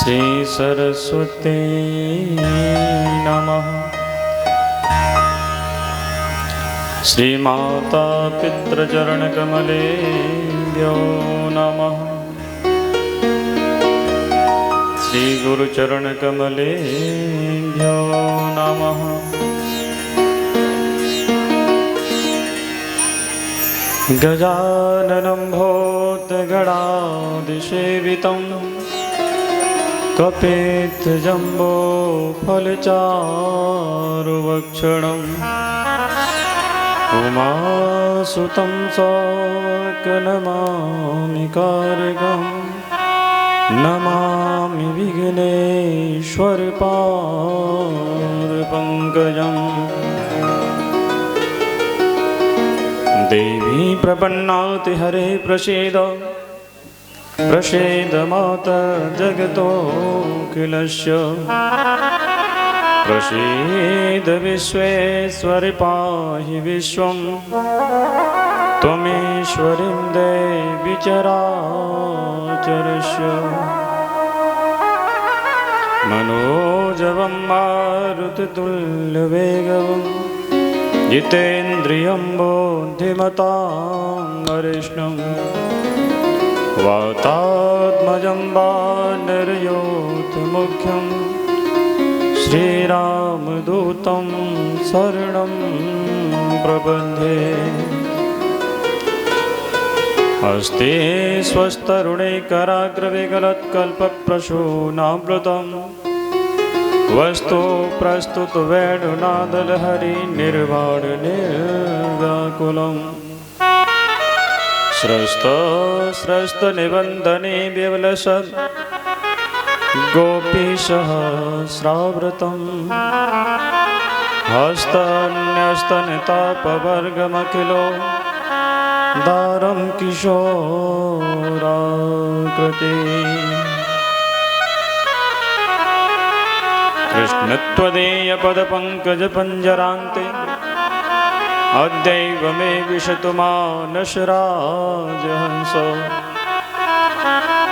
श्री सरस्वती नमः। श्री माता पितृचरण कमलेभ्यो नमः। श्री गुरुचरण कमलेभ्यो नमः। गजाननं भूतगणाधिसेवितं कपित्थजम्बो फलचारुभक्षणम् उमासुतं सकनमामि कारकं नमामि विघ्नेश्वरपादपङ्कजम्। देवी प्रपन्नाति हरे प्रसीद प्रसीद माता जगतोऽखिलस्य प्रसीद विश्वेश्वरि पाहि विश्वं त्वमीश्वरीं देवी चराचरस्य। मनोजवं मारुततुल्यवेगं जितेन्द्रियं बुद्धिमतां वरिष्ठं वातात्मजं वानरयोधमुख्यं श्रीरामदूतं शरणं प्रपद्ये। अस्ति स्वस्तरुणे कराग्रविगलत्कल्पप्रसूनामृतं वस्तु प्रस्तुत वेणुनादलहरि निर्वाण निर्व्याकुलम्। स्रस्त निबन्धने विवलसत् गोपीसहस्रावृतं हस्तन्यस्तनतापवर्गमखिलो दारं किशोराकृति। कृष्णत्वदेयपदपङ्कजपञ्जरान्ते अद्यैव मे विशतु मानसराजहंस।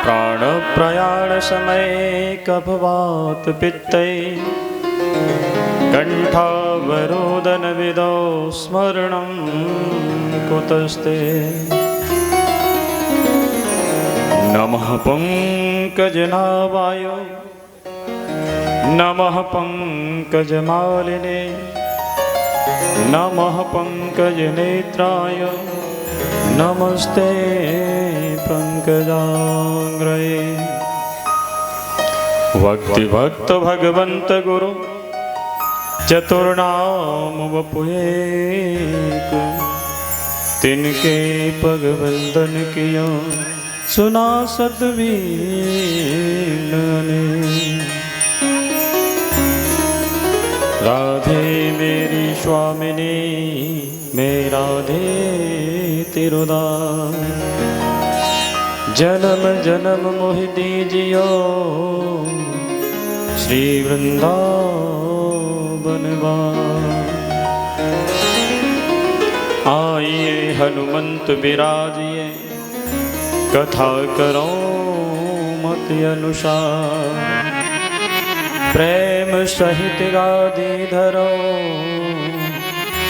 प्राणप्रयाणसमये कफवात पित्तै कण्ठावरोदनविदौ स्मरणं कुतस्ते। नमः पङ्कजनाभाय नमः पङ्कजमालिने नमः पङ्कजनेत्राय नमस्ते पंकजाग्रये। भक्तिभक्त भगवंत गुरु चतुर्नाम वपुएक तिनके पग वंदन किया सुना सतवीर ने। राधे मेरी स्वामिनी मैं राधे तिरुदास जन्म जन्म मोहि दीजियो श्री वृंदावन आइए हनुमंत विराजिए कथा करो मति अनुसार प्रेम सहित गादी धरो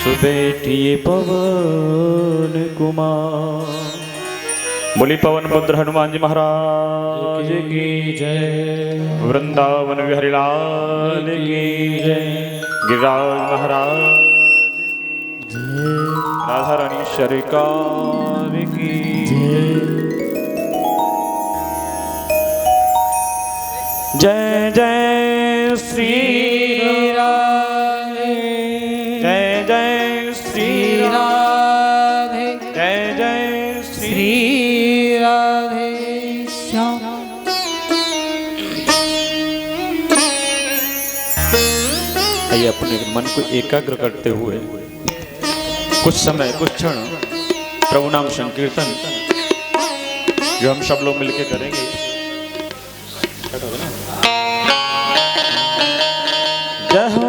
सुबेटिए पवन कुमार। बोली पवन पुत्र हनुमान जी महाराज की जय। वृंदावन विहरि लाल की जय। गिरिराज महाराज की जय। राधा रानी सरकार की जय। जय श्री राधे जय जय श्री राधे जय जय श्री राधे श्याम। आइए अपने मन को एकाग्र करते हुए कुछ समय कुछ क्षण प्रभु नाम संकीर्तन जो हम सब लोग मिलकर करेंगे। जय हो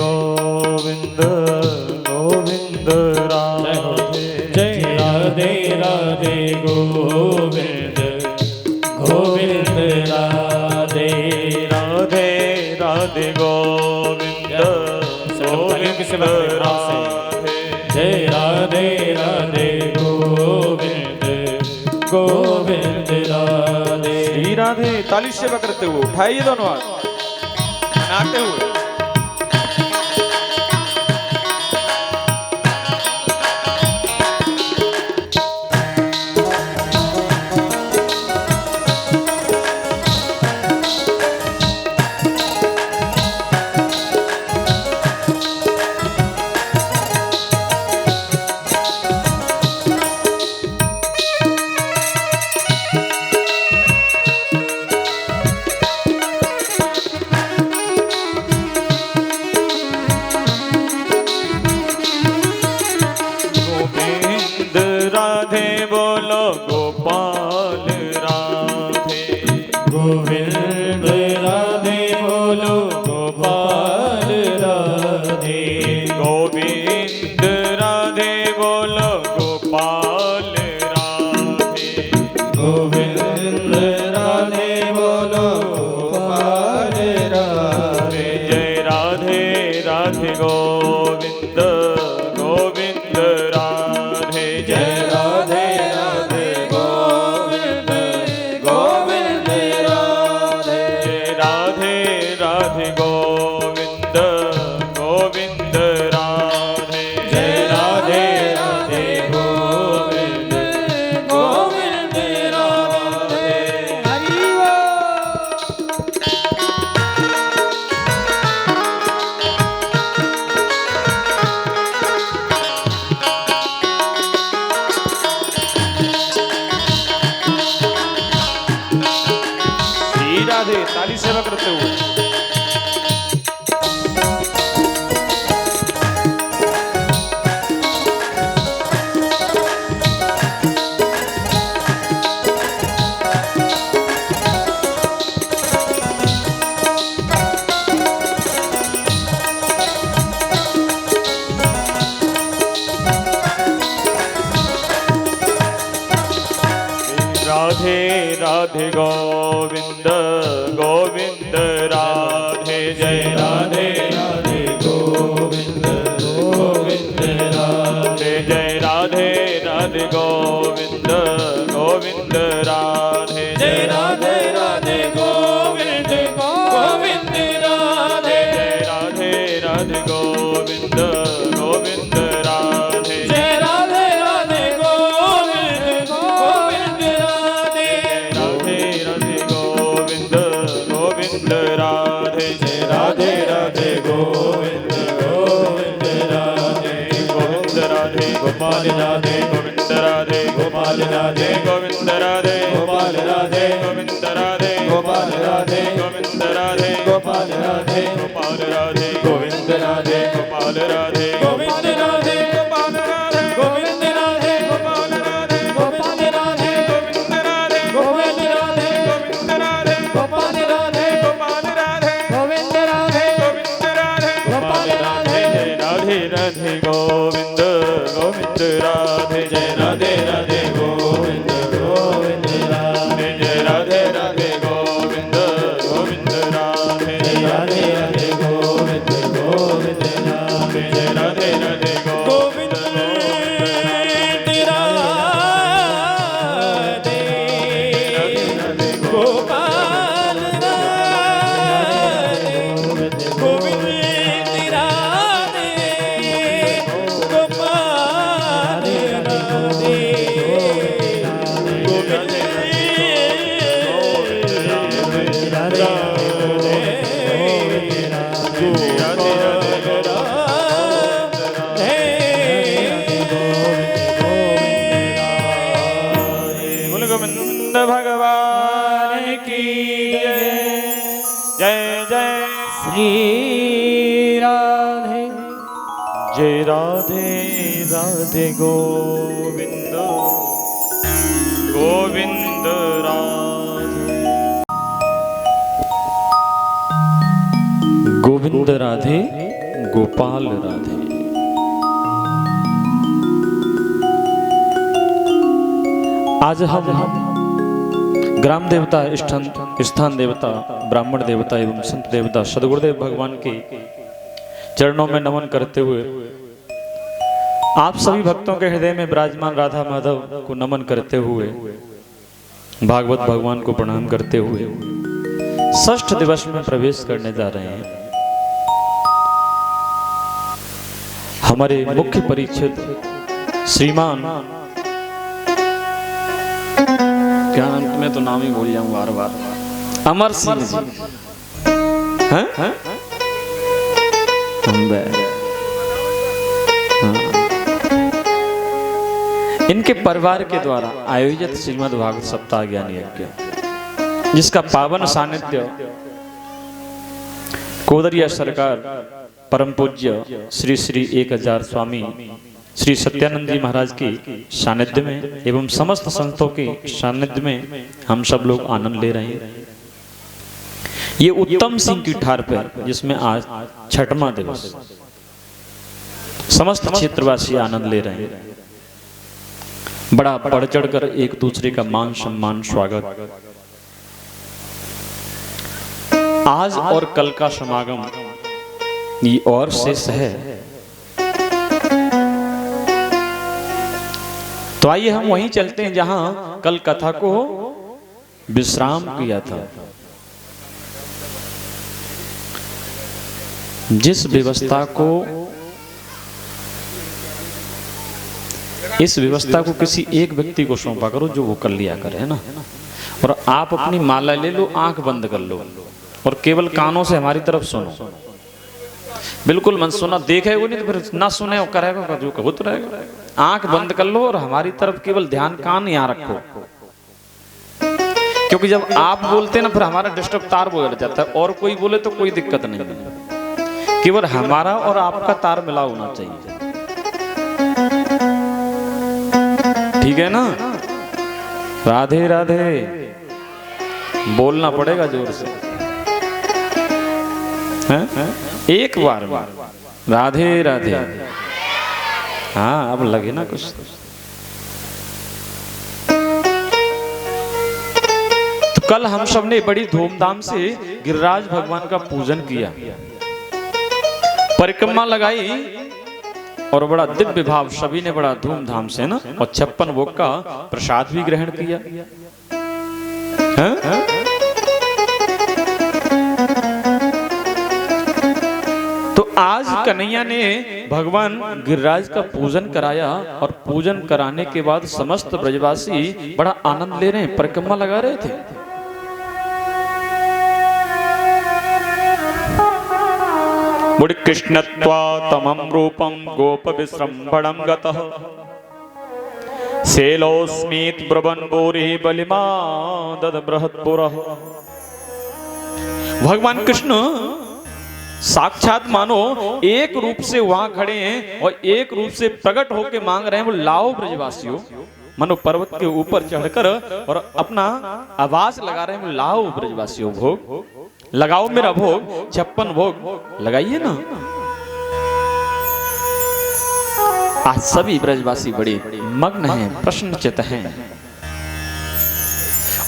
गोविंद गोविंद राधे जय राधे राधे गोविंद गोविंद राधे राधे राधे गोविंद गोविंद राधे जय राधे राधे गोविंद गोविंद राधे। श्री राधे ताली सेवा करते हुए उठाइए दोनों हाथ नाचते हुए। राधे बोलो गोपाल राधे गोविंद राधे बोलो गोपाल राधे गोविंद राधे बोलो गोपाल राधे गोविंद राधे बोलो गोपाल राधे। जय राधे राधे गोविंद गोविंद राधे जय राधे राधे गोविंद गोविंद राधे जय राधे राधे गोविंद गोविंद राधे जय राधे राधे गोविंद गोविंद राधे। हरि श्री राधे ताली सेवा करते हुए। राधे राधे गोविंद गोविंद राधे जय राधे राधे गोविंद गोविंद राधे जय राधे राधे गोविंद गोविंद राधे जय राधे राधे गोविंद गोविंद राधे जय राधे राधे गोविंद गोविंद राधे जय राधे राधे गोविंद गोविंद राधे राधे राधे गोविंद गोविंद राधे जय राधे राधे गोविंद गोविंद राधे गोविंद राधे गोपाल राधे गोविंद राधे गोपाल राधे गोविंद राधे गोपाल राधे गोविंद राधे गोपाल राधे गोविंद राधे गोपाल राधे गोपाल राधे गोविंद राधे गोपाल राधे गोविंद राधे गोपाल राधे गोविंद राधे गोपाल राधे गोपाल राधे गोविंद राधे गोविंद राधे गोविंद राधे गोपाल राधे गोपाल राधे गोविंद राधे गोविंद राधे गोपाल राधे जय राधे राधे गोविंद गोविंद राधे जय राधे राधे गोविंद गोविंद राधे जय राधे राधे गोविंद गोविंद राधे जय राधे राधे गोविंद गोविंद राधे जय राधे राधे गोविंद गोविंद राधे गोपाल राधे गोविंद राधे गोपाल राधे बोल गोविंद भगवान की जय जय श्री राधे जय राधे राधे गोविंद गोविंद राधे गोविंद राधे गोपाल राधे। आज हम ग्राम देवता, स्थान देवता, ब्राह्मण देवता एवं संत देवता सदगुरुदेव भगवान के चरणों में नमन करते हुए आप सभी भक्तों के हृदय में विराजमान राधा माधव को नमन करते हुए, भागवत भगवान को प्रणाम करते हुए षष्ठ दिवस में प्रवेश करने जा रहे हैं। हमारे मुख्य परीक्षित श्रीमान, क्या नाम, मैं तो नाम ही भूल जाऊं बार बार, अमर सिंह जी हैं? हाँ। इनके परिवार के द्वारा आयोजित श्रीमद् भागवत सप्ताह ज्ञान यज्ञ, जिसका पावन सानिध्य कोदरिया सरकार परम पूज्य श्री श्री 1000 स्वामी श्री सत्यानंद जी महाराज की सानिध्य में एवं समस्त संतों के सानिध्य में हम सब लोग आनंद ले रहे हैं। ये उत्तम सिंह की ठार पर, जिसमें आज छठवां दिवस, समस्त क्षेत्रवासी आनंद ले रहे हैं। बड़ा बढ़ चढ़कर एक दूसरे का मान सम्मान स्वागत। आज और कल का समागम ये और शेष है। तो आइए हम वहीं चलते हैं जहां कल कथा को विश्राम किया था। जिस व्यवस्था को, इस व्यवस्था को किसी एक व्यक्ति को सौंपा करो जो वो कर लिया करे, है ना। और आप अपनी माला ले लो, आंख बंद कर लो और केवल कानों से हमारी तरफ सुनो। बिल्कुल मन सुना, देखेगा नहीं तो फिर ना सुने और करेगा जो कहो तो रहेगा। आंख बंद कर लो और हमारी तरफ केवल ध्यान, कान यहाँ रखो, क्योंकि जब आप बोलते ना फिर हमारा डिस्टर्ब तार बोल जाता है। और कोई बोले तो कोई दिक्कत नहीं है, केवल हमारा और आपका तार मिला होना चाहिए, ठीक है ना। राधे राधे बोलना पड़ेगा जोर से, हैं? एक बार राधे राधे। हाँ, अब लगे ना कुछ। तो कल हम सब ने बड़ी धूमधाम से गिरिराज भगवान का पूजन किया, परिक्रमा लगाई और बड़ा दिव्य भाव सभी ने बड़ा धूमधाम से ना, और 56 भोग का प्रसाद भी ग्रहण किया। हाँ? तो आज कन्हैया ने भगवान गिरिराज का पूजन कराया और पूजन कराने के बाद समस्त ब्रजवासी बड़ा आनंद ले रहे हैं, परिक्रमा लगा रहे थे। मुड़ कृष्णत्वा तमं रूपं गोप विश्रंभणं गतः सेलोस्मीत ब्रवन बोरे बलिमा दद बृहत्पुरः। भगवान कृष्ण साक्षात मानो एक रूप से वहां खड़े हैं और एक रूप से प्रकट होकर मांग रहे हैं, वो लाओ ब्रजवासियों। मानो पर्वत के ऊपर चढ़कर और अपना आवाज लगा रहे हैं, वो लाओ ब्रजवासियों, भोग लगाओ, मेरा भोग, 56 भोग लगाइए ना। आज सभी ब्रजवासी बड़े मग्न हैं, प्रसन्नचित्त हैं।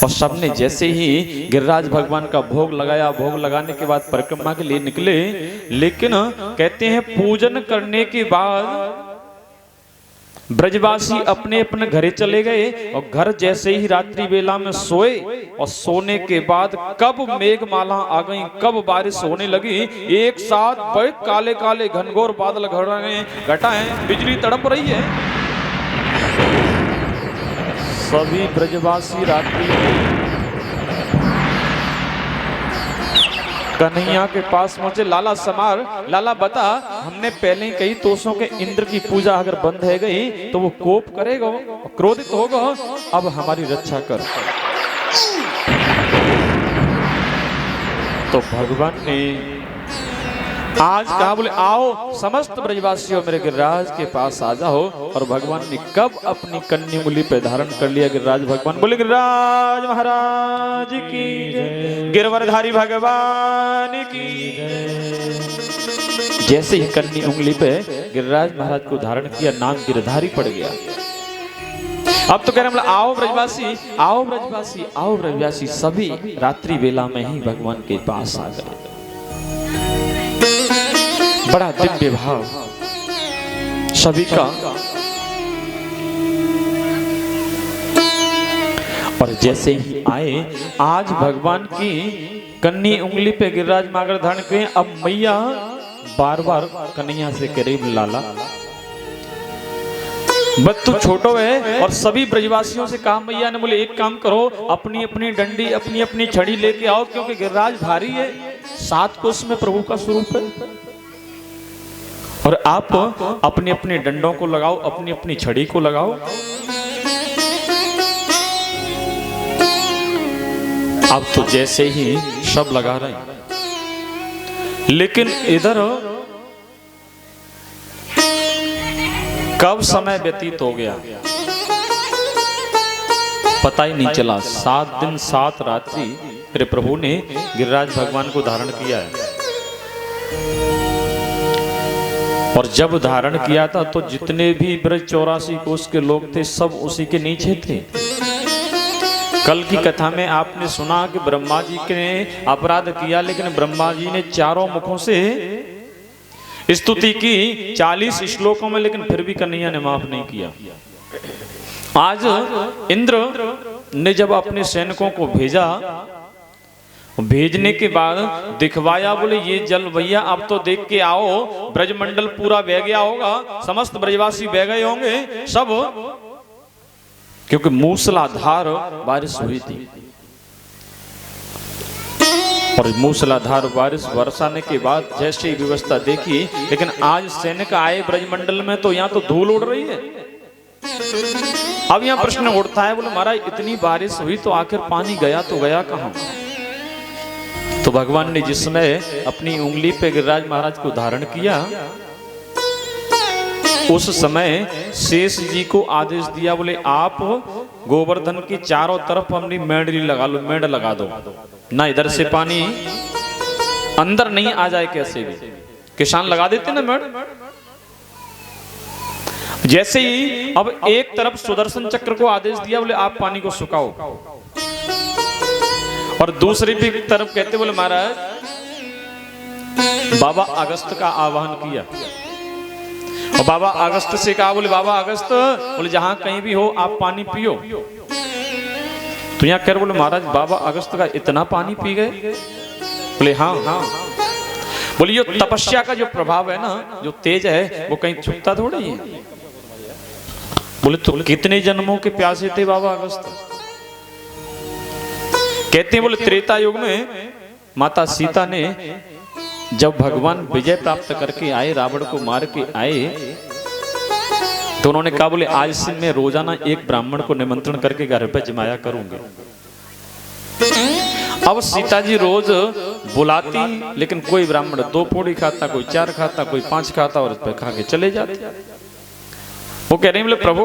और सबने जैसे ही गिरिराज भगवान का भोग लगाया, भोग लगाने के बाद परिक्रमा के लिए निकले, लेकिन कहते हैं पूजन करने के बाद ब्रजवासी अपने अपने घरे चले गए और घर जैसे ही रात्रि बेला में सोए और सोने के बाद कब मेघमाला आ गई, कब बारिश होने लगी, एक साथ बड़े काले काले घनघोर बादल घर रहे, घटाएं, बिजली तड़प रही है। सभी ब्रजवासी रात्रि कन्हैया के पास पहुंचे। लाला समार, लाला बता, हमने पहले ही कई तोषों के इंद्र की पूजा अगर बंद है गई तो वो कोप करेगा, क्रोधित होगा, अब हमारी रक्षा कर। तो भगवान ने आज कहा, बोले आओ समस्त ब्रजवासियों मेरे गिरिराज के पास आ जाओ। और भगवान ने कब अपनी कन्या उंगली पे धारण कर लिया गिरिराज भगवान, बोले गिरिराज महाराज की, गिरवरधारी भगवान की। जैसे ही कन्नी उंगली पे गिरिराज महाराज को धारण किया, नाम गिरधारी पड़ गया। अब तो कह रहे हैं आओ ब्रजवासी, आओ ब्रजवासी, आओ ब्रजवासी। सभी रात्रि वेला में ही भगवान के पास आ गए। बड़ा दिव्य भाव सभी का। और जैसे ही आए, आज भगवान की कन्नी उंगली पे गिरिराज महाराज धारण किए। अब मैया बार बार कन्हैया से करीब लाला बस तू छोटो है। और सभी ब्रजवासियों से कहा मैया ने, बोले एक काम करो, अपनी अपनी डंडी अपनी अपनी छड़ी लेके आओ, क्योंकि गिरिराज भारी है, 7 कोस में प्रभु का स्वरूप है। और आप अपने अपने डंडों को लगाओ, अपनी अपनी छड़ी को लगाओ। अब तो जैसे ही सब लगा रहे हैं, लेकिन इधर कब समय व्यतीत हो गया पता ही नहीं चला। 7 दिन 7 रात्रि मेरे प्रभु ने गिरिराज भगवान को धारण किया है। और जब धारण किया था तो जितने भी ब्रज 84 कोस के लोग थे, सब उसी के नीचे थे। कल की कथा में आपने सुना कि ब्रह्मा जी ने अपराध किया, लेकिन ब्रह्मा जी ने चारों मुखों से स्तुति की 40 श्लोकों में, लेकिन फिर भी कन्हैया ने माफ नहीं किया। आज इंद्र ने जब अपने सैनिकों को भेजा, भेजने के बाद दिखवाया, बोले ये जल भैया अब तो देख के आओ, ब्रजमंडल पूरा बह गया होगा, समस्त ब्रजवासी बह गए होंगे सब, क्योंकि मूसलाधार बारिश हुई थी। और मूसलाधार बारिश बरसाने के बाद जैसे ही व्यवस्था देखी, लेकिन आज सैनिक आए ब्रजमंडल में तो यहाँ तो धूल उड़ रही है। अब यहाँ प्रश्न उठता है, बोले महाराज इतनी बारिश हुई तो आखिर पानी गया तो गया कहाँ? तो भगवान ने जिस समय अपनी उंगली पे गिरिराज महाराज को धारण किया, उस समय शेष जी को आदेश दिया, बोले आप गोवर्धन की चारों तरफ अपनी मेंढरी लगा लो, मेंढ लगा दो, ना इधर से पानी अंदर नहीं आ जाए। कैसे भी किसान लगा देते ना मेंढ। जैसे ही अब एक तरफ सुदर्शन चक्र को आदेश दिया, बोले आप पानी को सुखाओ, और दूसरी भी तरफ कहते बोले महाराज बाबा अगस्त का आह्वान किया। और बाबा अगस्त से कहा, बोले बाबा अगस्त, बोले जहां कहीं भी हो आप पानी पियो। तो यहाँ कर बोले महाराज बाबा अगस्त का इतना पानी पी गए? बोले हाँ। बोले ये तपस्या का जो प्रभाव है ना, जो तेज है, वो कहीं छुपता थोड़ी है। बोले तो कितने जन्मों के प्यासे थे बाबा अगस्त? कहते हैं बोले त्रेता युग में माता सीता ने जब भगवान विजय प्राप्त करके आए, रावण को मार के आए, तो उन्होंने कहा बोले आज से मैं रोजाना एक ब्राह्मण को निमंत्रण करके घर पे जमाया करूंगा। अब सीता जी रोज बुलाती, लेकिन कोई ब्राह्मण 2 पूड़ी खाता, कोई 4 खाता, कोई 5 खाता, और इस पे खा के चले जाते। वो कह रहे बोले प्रभु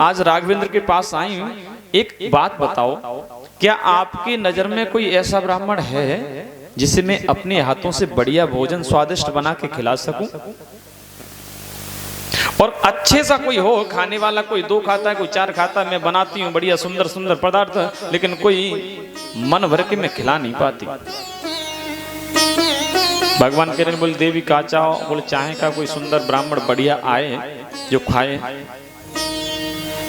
आज राघवेंद्र के पास आई, एक बात बताओ, क्या आपकी नजर में कोई ऐसा ब्राह्मण है जिसे मैं अपने हाथों से बढ़िया भोजन स्वादिष्ट बना के खिला सकूं? और अच्छे सा कोई हो खाने वाला, कोई 2 खाता है, कोई 4 खाता है, मैं बनाती हूँ बढ़िया सुंदर सुंदर पदार्थ, लेकिन कोई मन भर के मैं खिला नहीं पाती। भगवान कह रहे बोले देवी का चाहो, बोले चाहे का कोई सुंदर ब्राह्मण बढ़िया आए जो खाए।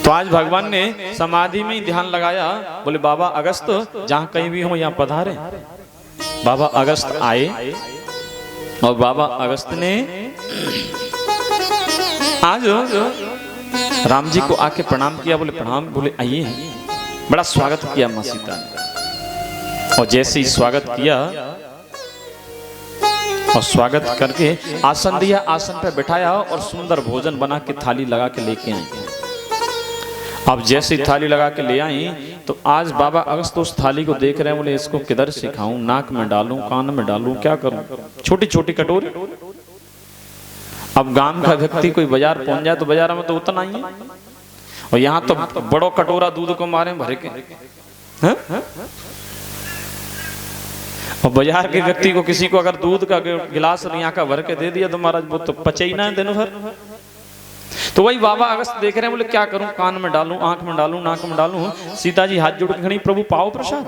तो आज भगवान ने समाधि में ही ध्यान लगाया, बोले बाबा अगस्त जहां कहीं भी हो यहाँ पधारे। बाबा अगस्त आए, और बाबा अगस्त ने आज राम जी को आके प्रणाम किया। बोले प्रणाम, बोले आइए। बड़ा स्वागत किया मां सीता ने। और जैसे ही स्वागत किया और स्वागत करके आसन दिया, आसन पे बिठाया और सुंदर भोजन बना के थाली लगा के लेके आई। अब जैसे ही थाली लगा के ले आई तो आज बाबा अगस्त उस थाली को देख रहे हैं, बोले इसको किधर से खाऊं, नाक में डालूं, कान में डालूं, क्या करूं? छोटी छोटी कटोरी। अब गांव का व्यक्ति कोई बाजार पहुंच जाए तो बाजार में तो उतना ही है, और यहाँ तो बड़ो कटोरा दूध को मारे भरे के। और बाजार के व्यक्ति को किसी को अगर दूध का गिलास यहाँ का भर के दे दिया तो महाराज वो तो पचे ही ना दिन भर। तो वही बाबा अगस्त देख रहे हैं, बोले क्या करूं, कान में डालूं, आंख में डालूं, नाक में डालूं। सीता जी हाथ जोड़ के खड़ी, प्रभु पाओ प्रसाद।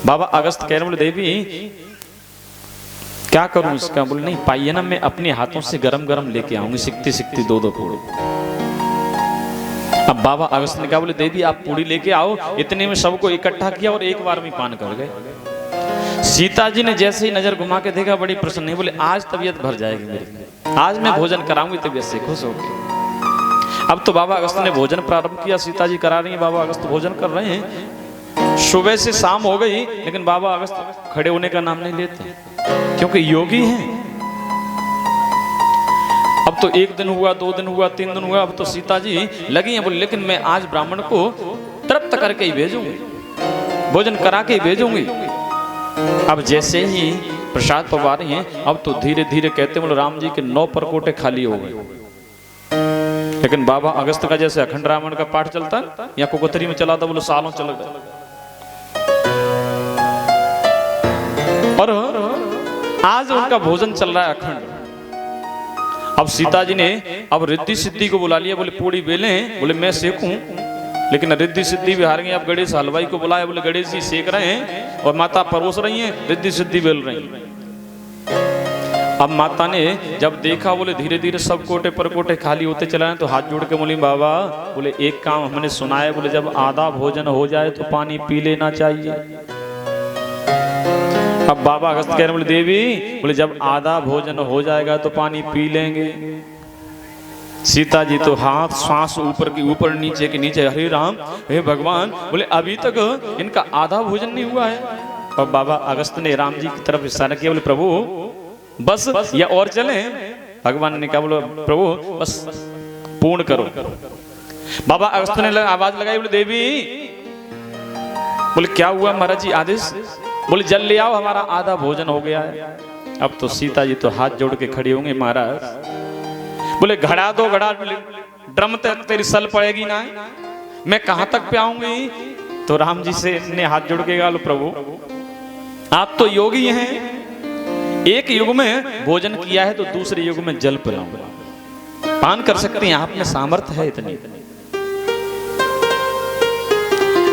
बाबा अगस्त कह रहे, बोले देवी क्या करूं इसका। बोले नहीं पाइए ना, मैं अपने हाथों से गरम गरम लेके आऊंगी, सिकती सिकती दो दो पूड़ी। अब बाबा अगस्त ने कहा, बोले देवी आप पूड़ी लेके आओ। इतने में सबको इकट्ठा किया और एक बार में पान कर गए। सीता जी ने जैसे ही नजर घुमा के देखा, बड़ी प्रसन्न नहीं, बोले आज तबीयत भर जाएगी मेरी, आज मैं भोजन कराऊंगी तबीयत से खुश होगी। अब तो बाबा अगस्त ने भोजन प्रारंभ किया, सीता जी करा रही है, बाबा अगस्त भोजन कर रहे हैं। सुबह से शाम हो गई लेकिन बाबा अगस्त खड़े होने का नाम नहीं लेते, क्योंकि योगी हैं। अब तो एक दिन हुआ, 2 दिन हुआ, 3 दिन हुआ, अब तो सीता जी लगी हैं, बोले लेकिन मैं आज ब्राह्मण को तृप्त करके ही भेजूंगी, भोजन करा के ही भेजूंगी। अब जैसे ही प्रसाद पवा रही हैं, अब तो धीरे धीरे कहते बोले राम जी के 9 परकोटे खाली हो गए। लेकिन बाबा अगस्त का जैसे अखंड रामायण का पाठ चलता या कोकतरी में चला था, बोले सालों चल गए। और आज उनका भोजन चल रहा है अखंड। अब सीता जी ने अब रिद्धि सिद्धि को बुला लिया, बोले पूड़ी बेले, बोले मैं सेकूं। लेकिन रिद्धि सिद्धि भी हार गई। अब गणेश हलवाई को बुलाया, बोले गणेश जी सेक रहे हैं और माता परोस रही हैं, रिद्धि सिद्धि बेल रही हैं। अब माता ने जब देखा, बोले धीरे धीरे सब कोटे पर कोटे खाली होते चला है, तो हाथ जोड़ के बोली बाबा, बोले एक काम हमने सुना है, बोले जब आधा भोजन हो जाए तो पानी पी लेना चाहिए। अब बाबा अगस्त कह रहे, बोले देवी, बोले जब आधा भोजन हो जाएगा तो पानी पी लेंगे। सीता जी तो हाथ श्वास ऊपर की ऊपर, नीचे के नीचे, हरे राम हे भगवान, बोले अभी तक इनका आधा भोजन नहीं हुआ है। और बाबा अगस्त ने राम जी की तरफ इशारा किया, बोले प्रभु बस या और चले। भगवान ने कहा, बोले प्रभु बस पूर्ण करो। बाबा अगस्त ने आवाज लगाई, बोले देवी, बोले क्या हुआ महाराज जी आदेश। बोले जल ले आओ, हमारा आधा भोजन हो गया है। अब तो सीता जी तो हाथ जोड़ के खड़ी होंगे, महाराज बोले घड़ा दो, घड़ा ड्रम तक तेरी सल पड़ेगी ना, मैं कहां तक प्याऊंगी। तो राम जी से ने हाथ जोड़ के कहा, प्रभु आप तो योगी हैं, एक युग में भोजन किया है तो दूसरे युग में जल पिलाऊंगा, पान कर सकते हैं, आप में सामर्थ्य है इतनी।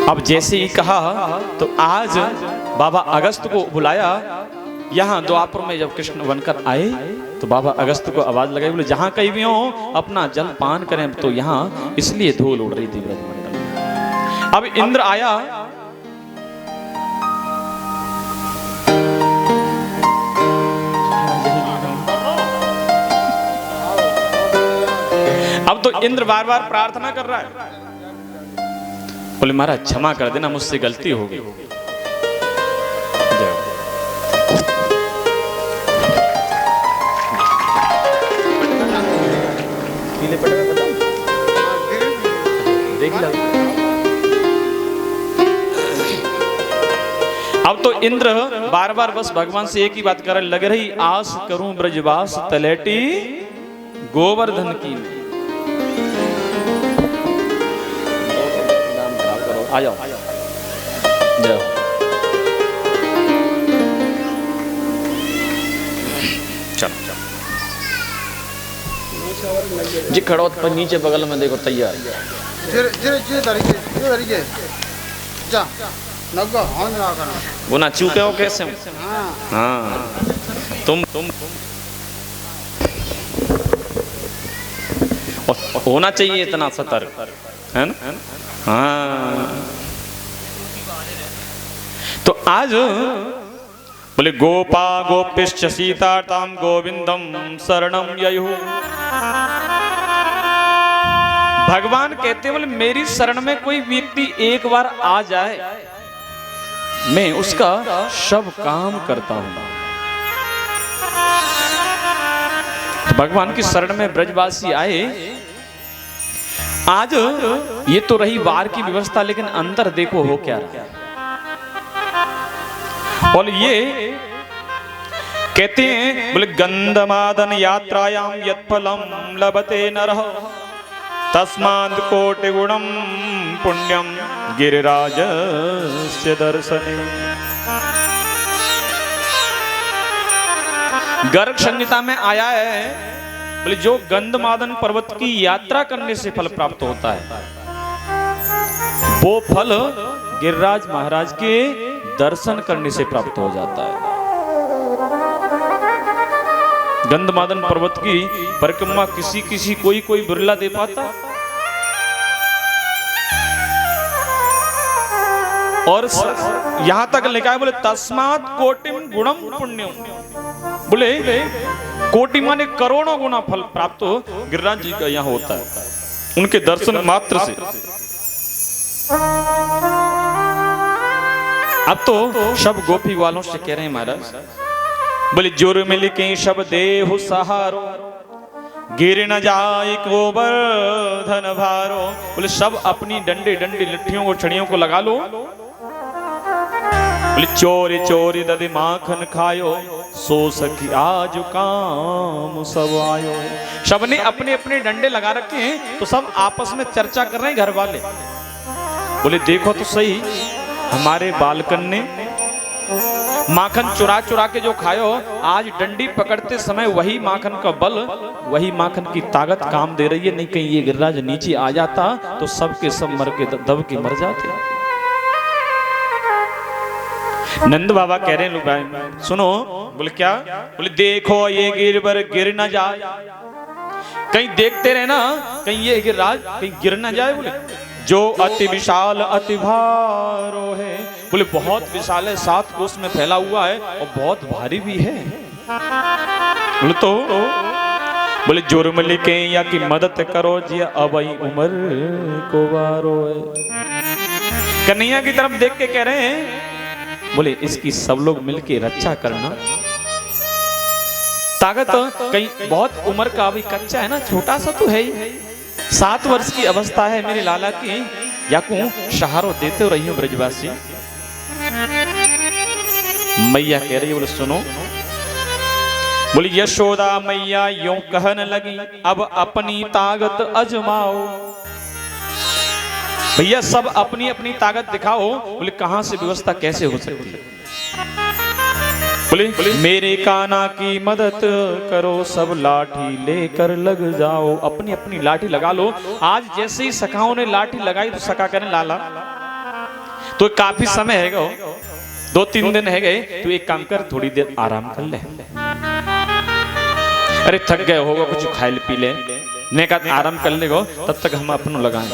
अब जैसे ही कहा तो आज बाबा अगस्त को बुलाया। यहाँ द्वापर में जब कृष्ण बनकर आए तो बाबा अगस्त को आवाज लगाई, बोले जहां कहीं भी हो अपना जल पान करें। तो यहाँ इसलिए धूल उड़ रही थी ब्रजमंडल। अब इंद्र आया, अब तो इंद्र बार बार प्रार्थना कर रहा है, बोले महाराज क्षमा कर देना, मुझसे गलती हो गई। अब तो इंद्र बार बार बस भगवान से एक ही बात कर लग रही, आस करूं ब्रजवास तलेटी गोवर्धन की। आ जाओ जाओ। चलो जी, खड़ो पर नीचे बगल में देखो तैयार। गुना चूके हो कैसे? हाँ तुम होना चाहिए इतना सतर्क, है ना? हाँ तो आज बोले गोपा गोपिश्च सीतार्ताम गोविंदम शरणम ययुः। भगवान कहते बोले मेरी शरण में कोई व्यक्ति एक बार आ जाए, मैं उसका सब काम करता हूं। भगवान की शरण में ब्रजवासी आए। आज ये तो रही वार की व्यवस्था, लेकिन अंदर देखो हो क्या रहा। और ये कहते हैं बोले गंधमादन यात्रायाम यत्फलम लभते नरः तस्माद् कोटि गुणम पुण्यम गिरिराजस्य दर्शने। गर्ग संहिता में आया है, बोले जो गंधमादन पर्वत की यात्रा करने से फल प्राप्त होता है, वो फल गिरिराज महाराज के दर्शन करने से प्राप्त हो जाता है। गंधमादन पर्वत की परिक्रमा किसी कोई बिरला दे पाता। और यहां तक लिखा है, बोले तस्मात् कोटिम गुणम पुण्यम, बोले कोटि माने करोड़ों गुना फल प्राप्त गिरिराज जी का यहाँ होता है उनके दर्शन मात्र से। अब तो सब गोपी वालों से कह रहे हैं महाराज, बोले जोर मिल के शब देहु सहारो, गिर न जाए कोबर धन भारो। बोले सब अपनी डंडे लट्ठियों और छड़ियों को लगा लो। बोले चोरी चोरी दधि माखन खायो, सो सखी आज काम सब आयो। सब ने अपने अपने डंडे लगा रखे हैं, तो सब आपस में चर्चा कर रहे हैं घर वाले। बोले देखो तो सही, हमारे बालकन ने माखन चुरा के जो खायो, आज डंडी पकड़ते समय वही माखन का बल, वही माखन की ताकत काम दे रही है। नहीं कहीं ये गिरिराज नीचे आ जाता तो सबके सब मर के दब के मर जाते। नंद बाबा कह रहे हैं सुनो। बोले क्या? बोले देखो ये गिरबर गिर न जाए, कहीं देखते रहे ना, कहीं ये गिरिराज कहीं गिर न जाए। बोले जो अति विशाल अति भारो है, बोले बहुत विशाल है, 7 कोस में फैला हुआ है और बहुत भारी भी है। बोले तो बोले जुर्म लिखे या की मदद करो जी, अब उम्र को वारो है। कन्हैया की तरफ देख के कह रहे हैं, बोले इसकी सब लोग मिलके रक्षा करना। ताकत कहीं बहुत उम्र का अभी कच्चा है ना, छोटा सा तो है ही, 7 वर्ष की अवस्था है मेरे लाला की, याकू सहारो देते रही हूं ब्रजवासी। मैया कह रही है, बोले सुनो। बोली यशोदा मैया यूं कहन लगी, अब अपनी ताकत अजमाओ। भैया सब अपनी अपनी ताकत दिखाओ। बोले कहां से व्यवस्था कैसे हो सकती है? बोले मेरे काना की मदद करो, सब लाठी लेकर लग जाओ। अपनी अपनी लाठी लगा लो। आज जैसे ही सखाओं ने लाठी लगाई तो सखा करें लाला तो काफी समय है गो, 2-3 दिन है गए, तो एक काम कर थोड़ी देर आराम कर ले। अरे थक गए होगा, कुछ खाए पी ले, ने कहा आराम कर ले गो, तब तक हम अपनों लगाएं।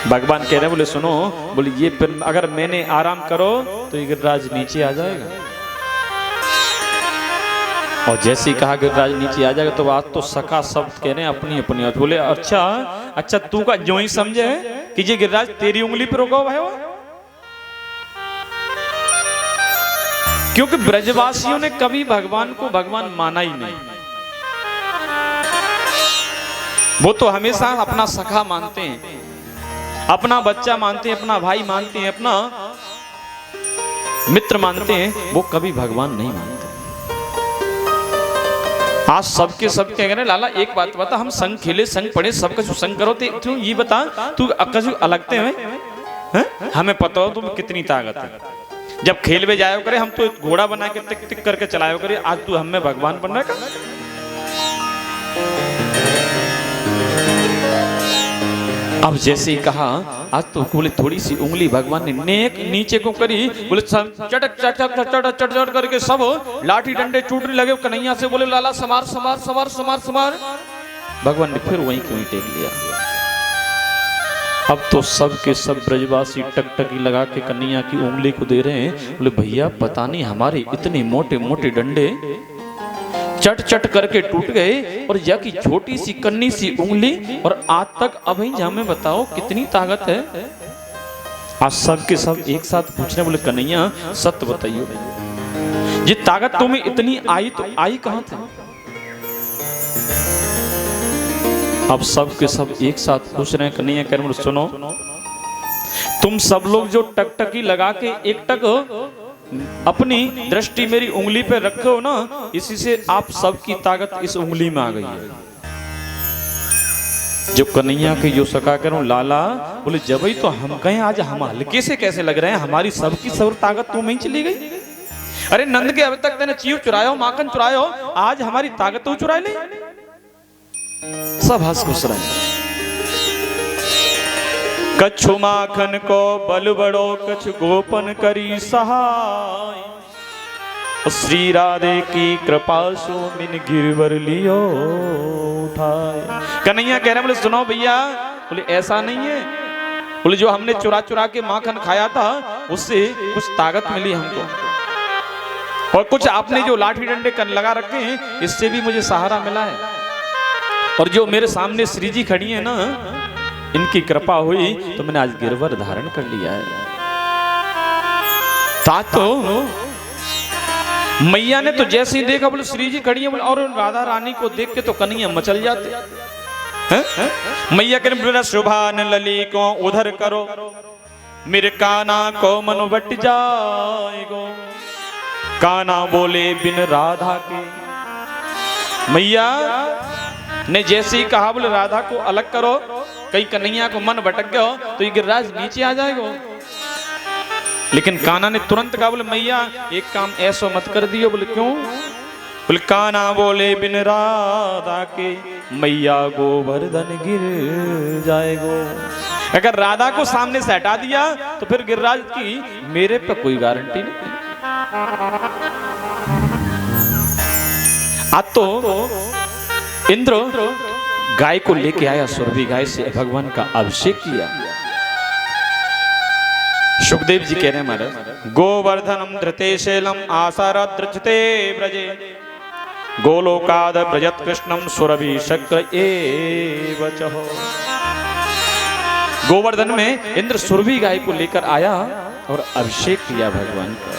भगवान कह रहे बोले सुनो, बोले ये फिर अगर मैंने आराम करो तो ये गिरिराज नीचे आ जाएगा। और जैसे ही कहा गिरिराज नीचे आ जाएगा, तो आज तो सखा सब कह रहे हैं अपनी अपनी। बोले अच्छा तू का जो ही समझे कि ये गिरिराज तेरी उंगली पर रोका भाई, क्योंकि ब्रजवासियों ने कभी भगवान को भगवान माना ही नहीं। वो तो हमेशा अपना सखा मानते हैं, अपना बच्चा मानते हैं, अपना भाई मानते हैं, अपना मित्र मानते हैं, वो कभी भगवान नहीं मानते। आज सबके सब कह रहे लाला एक बात बता, हम संग खेले संग पढ़े सबका संग करो, तू ये बता तू कभी अलगते हैं? हमें पता हो तुम कितनी ताकत है। जब खेल में जायो करे, हम तो घोड़ा बना के टिक टिक करके चलायो करे, आज तू हमें भगवान बनना का? अब जैसे ही कहा, आज तो बोले थोड़ी सी उंगली भगवान ने नेक नीचे को करी, बोले चटक चटक चटक चटक करके सब लाठी डंडे टूटने लगे। कन्हैया से बोले लाला समार समार समार समार समार। भगवान ने फिर वहीं क्यों टेक लिया। अब तो सब के सब ब्रजवासी टकटकी लगा के कन्हैया की उंगली को दे रहे हैं। बोले भैया पता नहीं हमारे इतने मोटे मोटे डंडे चट चट करके टूट गए, और या की छोटी सी कन्नी सी उंगली, और आज तक अभी हमें बताओ कितनी ताकत है। आज सब के सब एक साथ पूछने, बोले कन्हैया सत्य बताइए, ये ताकत तुम्हें इतनी आई तो आई कहां थे? अब सब के सब एक साथ पूछ रहे हैं। कन्हैया कह रहे सुनो, तुम सब लोग जो टकटकी लगा के एक टक अपनी दृष्टि मेरी उंगली पे रखे हो ना, इसी से आप सबकी ताकत इस उंगली में आ गई है। जो कन्हैया के जो सका करो लाला, बोले जब ही तो हम कहें आज हम हल्के से कैसे लग रहे हैं, हमारी सबकी सब ताकत तो में ही चली गई। अरे नंद के अभी तक तेने चीव चुरायो, माखन चुरायो, आज हमारी ताकत तो चुरा ले। सब हंस खुश रहे। कछु माखन को बल बड़ो, कछु गोपन करी सहाय, श्री राधे की कृपा सो मिन गिरवर लियो उठाए। कन्हैया कह रहे बोले सुनो भैया, बोले ऐसा नहीं है, बोले जो हमने चुरा चुरा के माखन खाया था उससे कुछ ताकत मिली हमको, और कुछ आपने जो लाठी डंडे कर लगा रखे हैं इससे भी मुझे सहारा मिला है, और जो मेरे सामने श्री जी खड़ी है ना, इनकी कृपा हुई तो मैंने आज गिरवर धारण कर लिया है। तो मैया ने तो जैसे ही देखा बोले श्री जी खड़ी है, बोले और राधा रानी को देख के तो कन्हैया मचल जाते हैं। मैया के शुभान लली को उधर करो, मेरे काना को मन बट जाएगो। काना बोले बिन राधा के, मैया ने जैसे ही कहा बोले राधा को अलग करो, कहीं कन्हैया को मन भटक गया तो ये गिरिराज नीचे आ जाएगा। लेकिन काना ने तुरंत कहा बोले मैया एक काम ऐसा मत कर दियो। बोले क्यों? बोले काना बोले बिन राधा के, मैया गोवर्धन गिर जाएगो। अगर राधा को सामने से हटा दिया तो फिर गिरिराज की मेरे पे कोई गारंटी नहीं। आज तो इंद्र गाय को लेके आया, सुरभि गाय से भगवान का अभिषेक किया। सुखदेव जी कह रहे हैं महाराज, गोवर्धनम धृते शैलम आसारद्रचते ब्रजे, गोलोकाद ब्रजत कृष्णम सुरभि शक्र एव चहो। गोवर्धन में इंद्र सुरभि गाय को लेकर आया और अभिषेक किया भगवान का,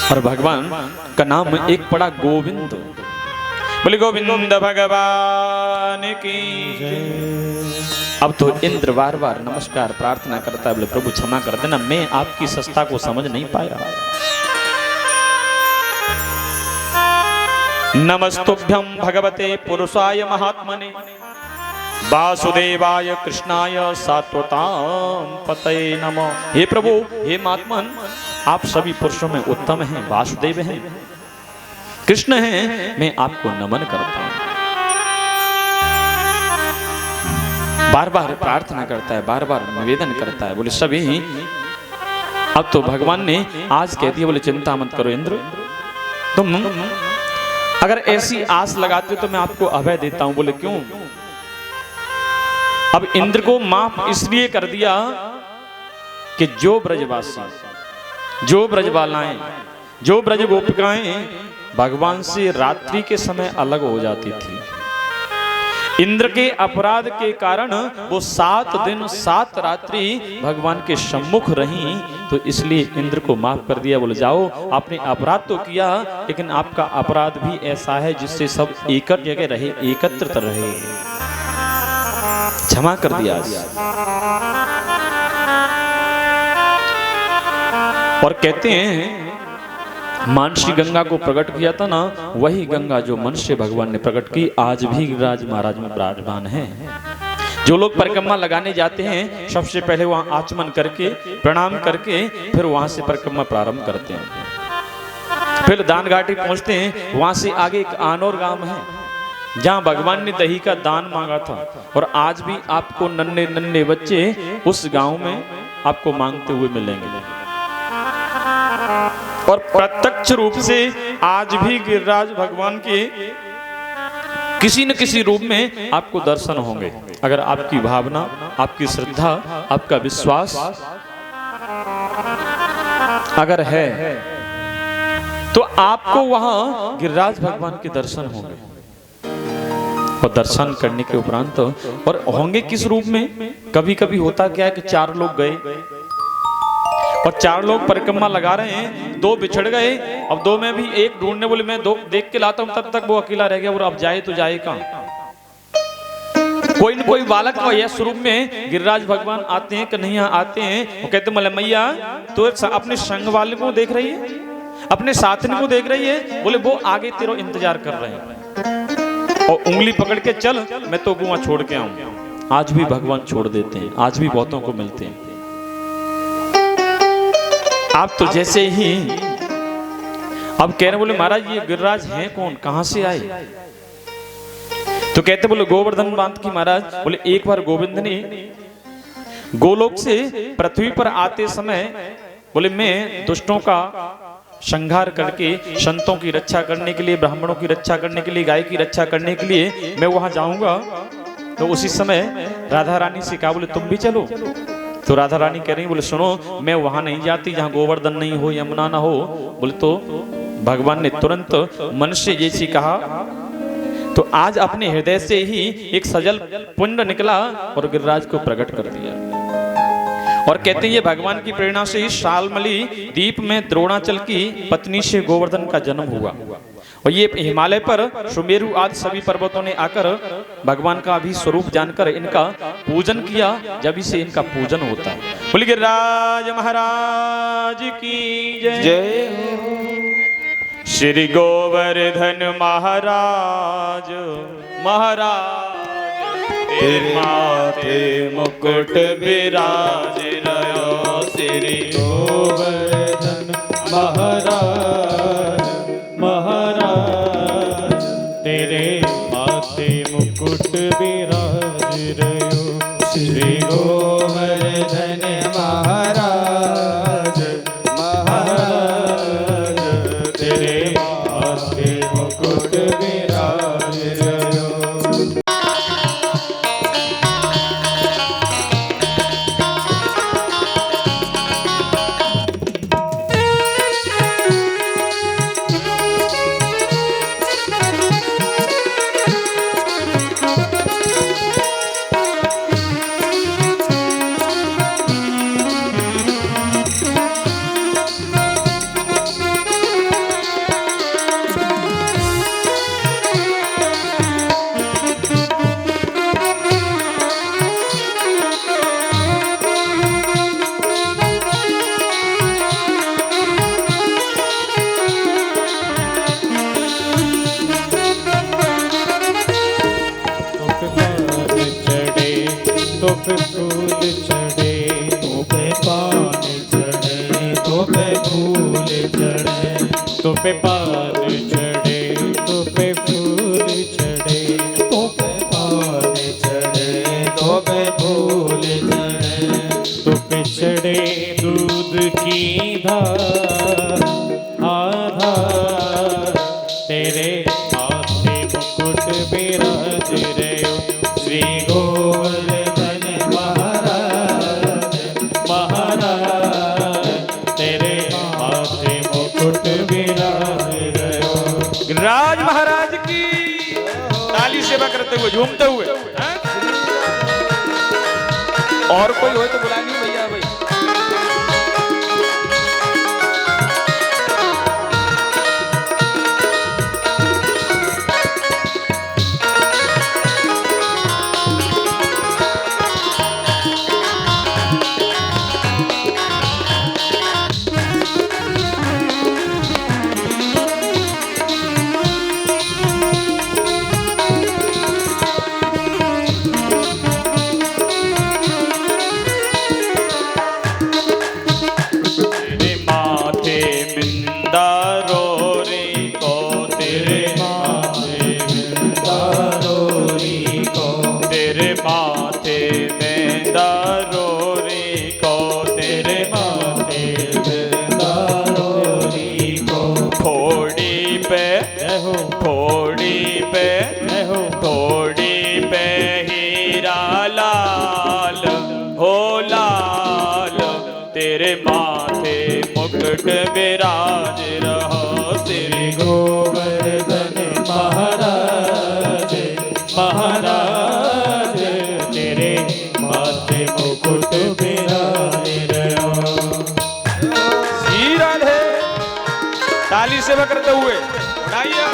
और भगवान का नाम एक पड़ा गोविंद। बोले गोविंद भगवान की। अब तो इंद्र बार बार नमस्कार प्रार्थना करता है, बोले प्रभु क्षमा कर देना, मैं आपकी सत्ता को समझ नहीं पाया। नमस्तुभ्यं भगवते पुरुषाय महात्मने, वासुदेवाय कृष्णाय सात्वतां पतये नमः। हे प्रभु, हे महात्मन, आप सभी पुरुषों में उत्तम हैं, वासुदेव हैं, कृष्ण हैं, मैं आपको नमन करता हूं। बार बार प्रार्थना करता है, बार बार निवेदन करता है। बोले सभी, अब तो भगवान ने आज कह दिया, बोले चिंता मत करो इंद्र, तुम अगर ऐसी आस लगाते हो तो मैं आपको अभय देता हूं। बोले क्यों? अब इंद्र को माफ इसलिए कर दिया कि जो ब्रजवासी, जो ब्रजबालाएं, जो ब्रज गोपिकाएं भगवान से रात्रि के समय अलग हो जाती थी, इंद्र के अपराध के कारण वो 7 दिन 7 रात्रि भगवान के सम्मुख रही, तो इसलिए इंद्र को माफ कर दिया। बोले जाओ, आपने अपराध तो किया, लेकिन आपका अपराध भी ऐसा है जिससे सब एक जगह रहे, एकत्रित रहे, क्षमा कर दिया। और कहते हैं मानसी गंगा को प्रकट किया था ना, वही गंगा जो मनुष्य भगवान ने प्रकट की आज भी गिरिराज महाराज में विराजमान है। जो लोग परिक्रमा लगाने जाते हैं सबसे पहले वहां आचमन करके प्रणाम करके फिर वहां से परिक्रमा प्रारंभ करते हैं, फिर दान घाटी पहुंचते हैं। वहां से आगे एक आनौर गांव है जहां भगवान ने दही का दान मांगा था, और आज भी आपको नन्हे नन्हे बच्चे उस गांव में आपको मांगते हुए मिलेंगे। और प्रत्यक्ष रूप से आज भी गिरिराज भगवान के किसी न किसी रूप में आपको दर्शन होंगे, अगर आपकी भावना, आपकी श्रद्धा, आपका विश्वास अगर है तो आपको वहां गिरिराज भगवान के दर्शन होंगे। और दर्शन करने के उपरांत और होंगे किस रूप में? कभी कभी होता क्या है कि 4 लोग गए और 4 लोग परिक्रमा लगा रहे हैं, 2 बिछड़ गए, अब 2 में भी एक ढूंढने बोले मैं 2 देख के लाता हूं, तब तक वो अकेला रह गया, और अब जाए तो जाए कहां? कोई न कोई बालक या स्वरूप में गिरिराज भगवान आते हैं, कन्हैया आते हैं, वो कहते बोले मैया तो अपने संग वाले को देख रही है, अपने साथी को देख रही है, बोले वो आगे तेरा इंतजार कर रहे हैं, और उंगली पकड़ के चल, मैं तो वहां छोड़ के आऊं। आज भी भगवान छोड़ देते हैं, आज भी बहुतों को मिलते हैं। आप तो जैसे ही अब कह रहे बोले महाराज ये गिरिराज हैं कौन, कहां से आए? तो कहते बोले गोवर्धन बांध की महाराज। बोले एक बार गोविंद ने गोलोक से पृथ्वी पर आते समय बोले मैं दुष्टों का संहार करके संतों की रक्षा करने के लिए, ब्राह्मणों की रक्षा करने के लिए, गाय की रक्षा करने के लिए मैं वहां जाऊंगा। तो उसी समय राधा रानी से कहा बोले तुम भी चलो। तो राधा रानी कह रही बोले सुनो मैं वहां नहीं जाती जहां गोवर्धन नहीं हो, यमुना ना हो। बोले तो भगवान ने तुरंत मन से जैसी कहा तो आज अपने हृदय से ही एक सजल पुण्य निकला और गिरिराज को प्रकट कर दिया। और कहते हैं ये भगवान की प्रेरणा से ही शालमली द्वीप में द्रोणाचल की पत्नी से गोवर्धन का जन्म हुआ। और ये हिमालय पर सुमेरु आदि सभी पर्वतों ने आकर भगवान का भी स्वरूप जानकर इनका पूजन किया, जब से इनका पूजन होता है। बोले गिरिराज महाराज की जय। श्री गोवर्धन महाराज तेरे माथे मुकुट विराज रयो। श्री गोवर्धन महाराज तेरे माथे मुकुट विराज रयो। श्री गोवर्धन महाराज तेरे माथे मुकुट विराज रयो। तो पे फूल चढ़े, तो पे पान चढ़े, तो पे फूल चढ़े, तो पे पान चढ़े, तो पे फूल चढ़े, तो पे पान चढ़े, तो पे फूल चढ़े, तो पे चढ़े दूध की धार, आधार तेरे माथे मुकुट विराज रयो। श्री गोवर्धन महाराज तेरे माथे मुकुट विराज रयो। गिरिराज महाराज की ताली सेवा करते हुए झूमते हुए। और कोई हो तो बुला नहीं भैया भाई। तेरे माथे मुकुट विराज रहो। श्री गोवर्धन महाराज महाराज तेरे माथे मुकुट विराज रहो। श्री राधे ताली सेवा करते हुए उठाइए।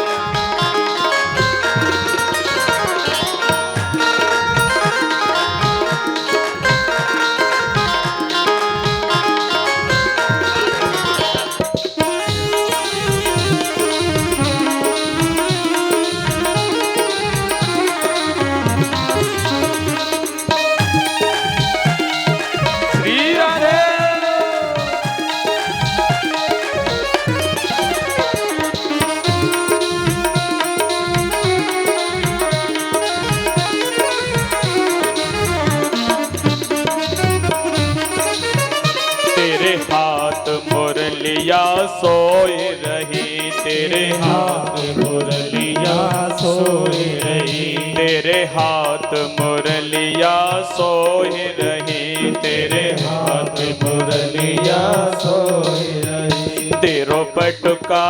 सोई रही तेरे हाथ मुरलिया सोई रही, तेरे हाथ मुरलिया सोई रही, तेरे हाथ मुरलिया सोई रही। तेरो पटुका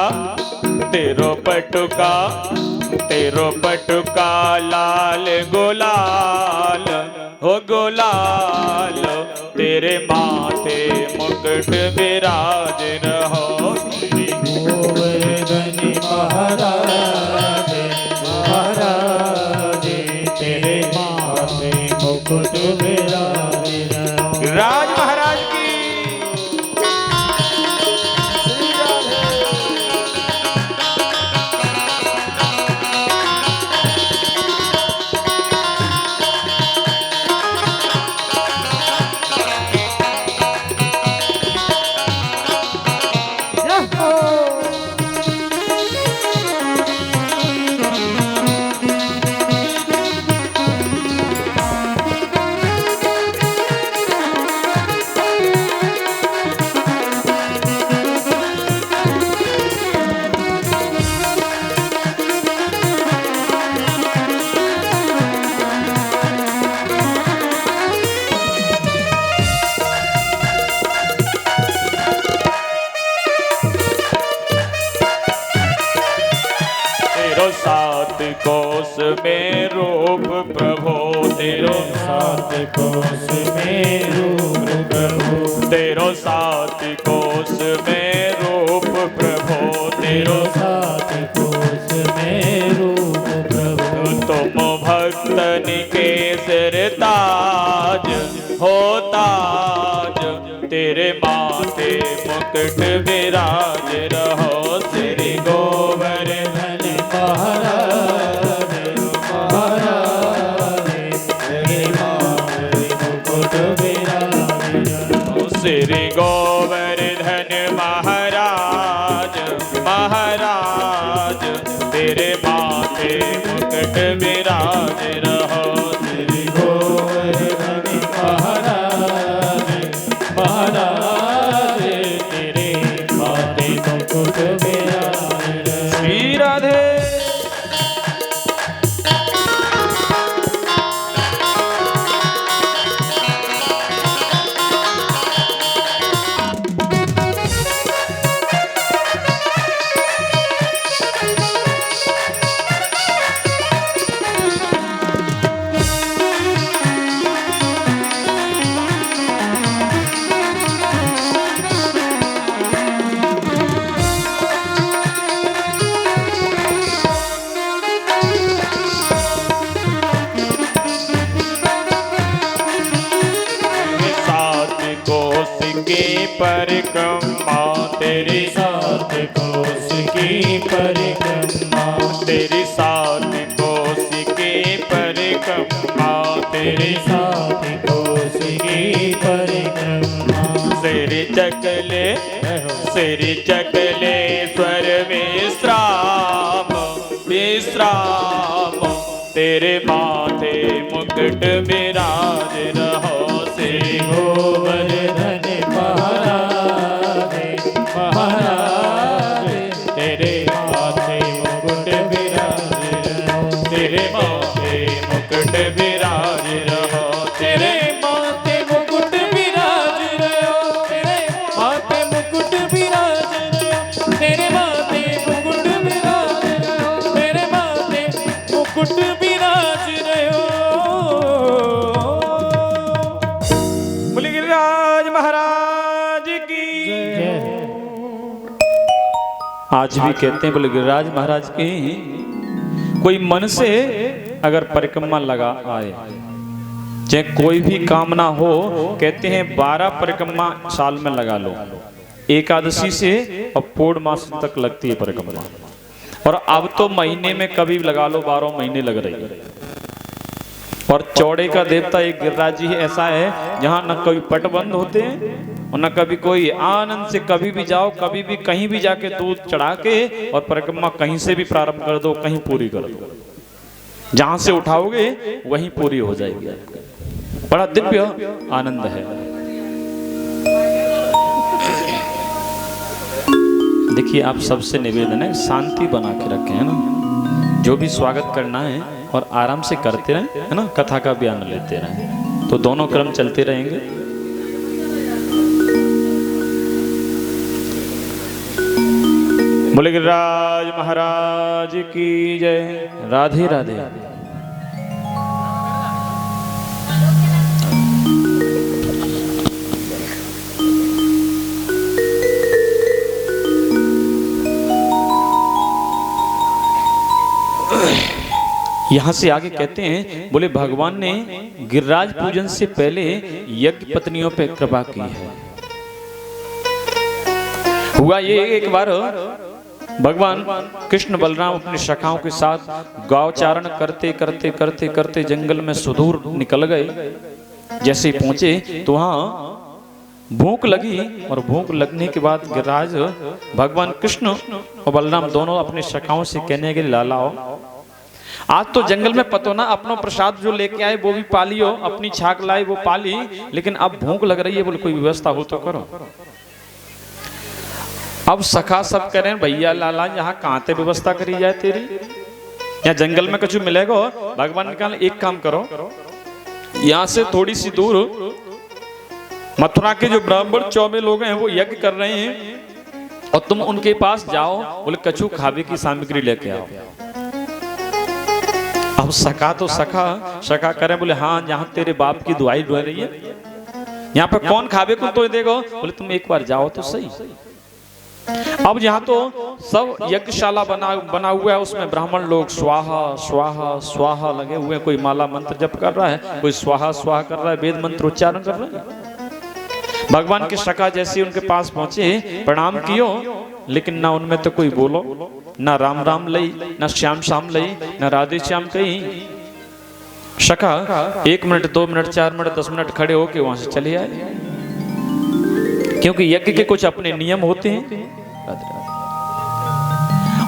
तेरो पटुका तेरो पटुका लाल गुलाल हो गुलाल, तेरे माथे मुकुट विराज रहो। गोवर्धन महाराज महाराज, तेरे माथे मुकुट विराज रहो। राज महाराज की सात कोस में रूप प्रभु तेरो, सात कोस में रूप प्रभु, तेरो सात कोस में रूप प्रभु तेरो, सात कोस में रूप प्रभु। तुम भक्तन के सिर ताज हो ताज, तेरे माथे मुकुट विराज रहो। श्री गोवर्धन महाराज महाराज, तेरे माथे मुकुट विराज रहो। श्री गोवर्धन महाराज महाराज, तेरे माथे मुकुट विराज रहो। श्री गोवर्धन महाराज महाराज, तेरे माथे मुकुट विराज रहो। श्री राधे परिक्रमा तेरी, सात कोस की परिक्रमा, तेरी सात कोस की परिक्रमा तेरी, सात कोस की परिक्रमा। सिर चकले स्वर विश्राम विश्राम, तेरे माथे मुकुट विराज रहो। श्री गोवर्धन महाराज महाराज, तेरे माथे मुकुट विराज रहो। तेरे माथे मुकुट विराज रहो। तेरे माथे मुकुट विराज रहो। तेरे माथे मुकुट विराज रहो। तेरे माथे मुकुट विराज रहो। तेरे माथे मुकुट विराज रहो। बोले गिरिराज महाराज की। आज भी कहते हैं बोले गिरिराज महाराज की, कोई मन से अगर परिक्रमा लगा आए, चाहे कोई भी कामना हो, कहते हैं 12 परिक्रमा साल में लगा लो। एकादशी से और पूर्णमास तक लगती है परिक्रमा, और अब तो महीने में कभी लगा लो, 12 महीने लग रही है। और चौड़े का देवता एक गिरिराज जी ऐसा है जहाँ न कभी पट बंद होते हैं और न कभी कोई, आनंद से कभी भी जाओ, कभी भी कहीं भी जाके दूध चढ़ा के और परिक्रमा कहीं से भी प्रारंभ कर दो, कहीं पूरी कर दो, जहां से उठाओगे वहीं पूरी हो जाएगी। बड़ा दिव्य आनंद है। देखिए आप सबसे निवेदन है शांति बना के रखें, है ना। जो भी स्वागत करना है और आराम से करते रहें, है ना। कथा का भी आनंद लेते रहें, तो दोनों क्रम चलते रहेंगे। बोले गिरिराज महाराज की जय। राधे राधे। यहां से आगे कहते हैं, बोले भगवान ने गिरिराज पूजन से पहले यज्ञ पत्नियों पे कृपा की है। हुआ ये एक बार भगवान कृष्ण बलराम अपने सखाओं के साथ गौचारण करते करते करते करते जंगल में सुदूर निकल गए। जैसे पहुंचे तो वहां भूख लगी, और भूख लगने के बाद गिरिराज भगवान कृष्ण और बलराम दोनों अपने सखाओं से कहने के लालाओ, आज तो जंगल में पतो ना अपना प्रसाद जो लेके आए वो भी पालियो, अपनी छाक लाई वो पाली, लेकिन अब भूख लग रही है, बोले कोई व्यवस्था हो तो करो। अब सखा सब कह रहे हैं, भैया लाला यहाँ कहाँ ते व्यवस्था करी जाए तेरी, यहाँ जंगल में कुछ मिलेगा। भगवान ने कहा एक काम करो, यहाँ से थोड़ी सी दूर मथुरा के जो ब्राह्मण 24 लोग हैं वो यज्ञ कर रहे हैं, और तुम उनके पास जाओ, बोले कछु खावे की सामग्री लेके आओ। अब सखा तो सखा करें, बोले हाँ यहाँ तेरे बाप की दुआई ढो रही है, यहाँ पे कौन खावे को तो देगो, बोले तुम एक बार जाओ तो सही। अब यहाँ तो सब यज्ञशाला बना हुआ है, उसमें ब्राह्मण लोग स्वाहा स्वाहा स्वाहा लगे हुए हैं, कोई माला मंत्र जप कर रहा है, कोई स्वाहा स्वाहा कर रहा है, वेद मंत्र उच्चारण कर रहा है। भगवान के सखा जैसे उनके पास पहुंचे, प्रणाम कियो, लेकिन ना उनमें तो कोई बोलो, ना राम राम लई, ना श्याम श्याम लई, ना राधे श्याम कही। सखा 1 मिनट 2 मिनट 4 मिनट 10 मिनट खड़े होके वहां से चले आए, क्योंकि यज्ञ के कुछ अपने नियम होते हैं,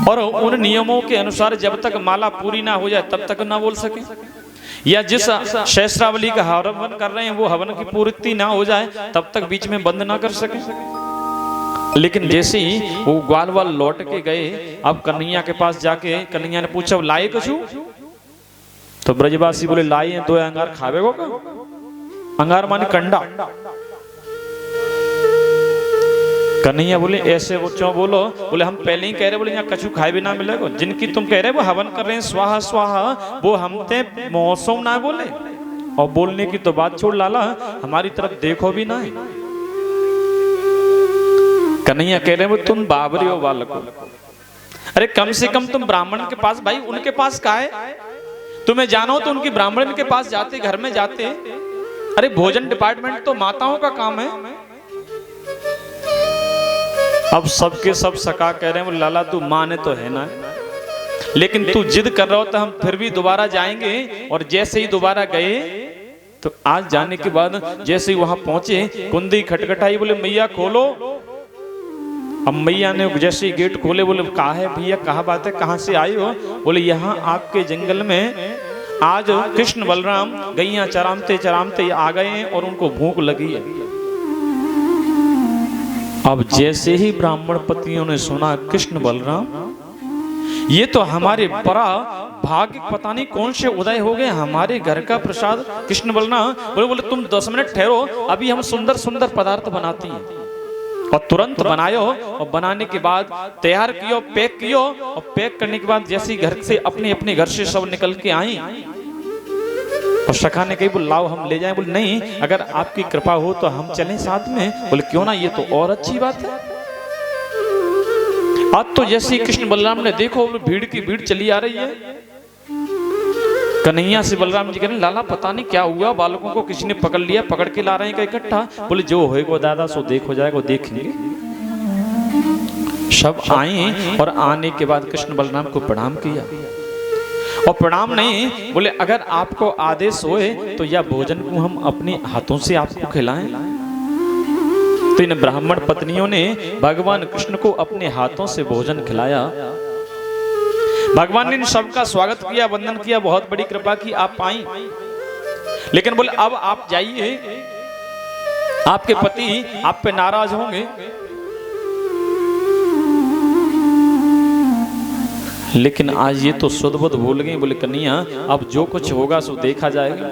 और उन नियमों के अनुसार जब तक माला पूरी ना हो जाए तब तक ना बोल सके, या जिस सहस्रावली का हवन कर रहे हैं वो हवन की पूर्ति ना हो जाए तब तक बीच में बंद ना कर सके। लेकिन जैसे ही वो ग्वाल वाल लौट के गए, अब कन्हैया के पास जाके कन्हैया ने पूछा लाए कछु, तो ब्रजवासी बोले लाए हैं 2 अंगार खावे को का? अंगार माने कंडा। कन्हैया बोले ऐसे वो क्यों बोलो, बोले हम पहले ही कह रहे, बोले यहाँ कछु खाए भी ना मिलेगा, जिनकी तुम कह रहे वो हवन कर रहे हैं स्वाहा स्वाहा, वो हम ते मौसम ना बोले, और बोलने की तो बात छोड़ लाला हमारी तरफ देखो भी ना है। कन्हैया कह रहे वो तुम बाबरी हो बालको, अरे कम से कम तुम ब्राह्मण के पास, भाई उनके पास का है, तुम्हें जानो तो उनकी ब्राह्मण के पास जाते, घर में जाते, अरे भोजन डिपार्टमेंट तो माताओं का काम है। अब सबके सब सका कह रहे हैं, लाला तू माने तो है ना, लेकिन तू जिद कर रहा हो तो हम फिर भी दोबारा जाएंगे। और जैसे ही दोबारा गए तो आज जाने के बाद जैसे ही वहां पहुंचे, कुंडी खटखटाई, बोले मैया खोलो। अब मैया ने जैसे ही गेट खोले, बोले कहा है भैया, कहा बात है, कहां से आई हो? बोले यहाँ आपके जंगल में आज कृष्ण बलराम गैया चरामते चरामते आ गए हैं और उनको भूख लगी है। अब जैसे ही ब्राह्मण पतियों ने सुना कृष्ण बलराम, ये तो हमारे बड़ा भाग्य, पता नहीं कौन से उदय हो गए, हमारे घर का प्रसाद कृष्ण बलराम। बोले तुम 10 मिनट ठहरो, अभी हम सुंदर सुंदर पदार्थ बनाती हैं। और तुरंत बनायो, और बनाने के बाद तैयार कियो, पैक कियो, और पैक करने के बाद जैसे घर से अपने अपने घर से सब निकल के आई, और सखा ने कही बोले लाओ हम ले जाएं। बोले नहीं, अगर आपकी कृपा हो तो हम चलें साथ में। बोले क्यों ना, ये तो और अच्छी बात है। आज तो जैसे कृष्ण बलराम ने देखो भीड़ की भीड़ चली आ रही है। कन्हैया से बलराम जी कह रहे लाला पता नहीं क्या हुआ, बालकों को किसी ने पकड़ लिया, पकड़ के ला रहे हैं इकट्ठा। बोले जो होएगा दादा सो देख हो जाएगा, देखेंगे। सब आए, और आने के बाद कृष्ण बलराम को प्रणाम किया, और प्रणाम नहीं, बोले अगर आपको आदेश होए तो यह भोजन को हम अपने हाथों से आपको खिलाएं। तो इन ब्राह्मण पत्नियों ने भगवान कृष्ण को अपने हाथों से भोजन खिलाया। भगवान ने इन सबका स्वागत किया, वंदन किया, बहुत बड़ी कृपा की, आप आई। लेकिन बोले अब आप जाइए, आपके पति आप पे नाराज होंगे। लेकिन आज ये तो शुद्ध बुद्ध भूल गई, बोले कन्हैया अब जो कुछ होगा सो देखा जाएगा।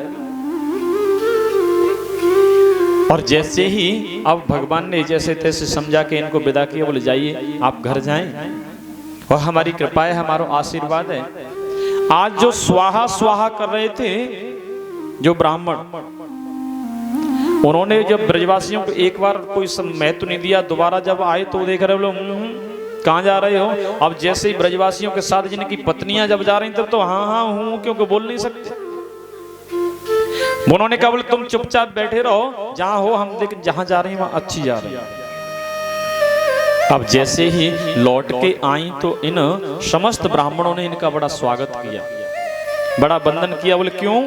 और जैसे ही अब भगवान ने जैसे तैसे समझा के इनको विदा किया, बोले जाइए आप घर जाएं, और हमारी कृपा है, हमारा आशीर्वाद है। आज जो स्वाहा स्वाहा कर रहे थे जो ब्राह्मण, उन्होंने जब ब्रजवासियों को एक बार कोई महत्व नहीं दिया, दोबारा जब आए तो देख रहे बोले कहाँ जा रहे हो। अब जैसे ही ब्रजवासियों के साथ जिनकी पत्नियां जब जा रही तब तो हाँ हाँ हूं क्योंकि बोल नहीं सकते। उन्होंने कहा बोले तुम चुपचाप बैठे रहो जहां हो, हम लेकिन जहां जा रहे हैं वहां अच्छी जा रही है। अब जैसे ही लौट के आई तो इन समस्त ब्राह्मणों ने इनका बड़ा स्वागत किया, बड़ा वंदन किया। बोले क्यों?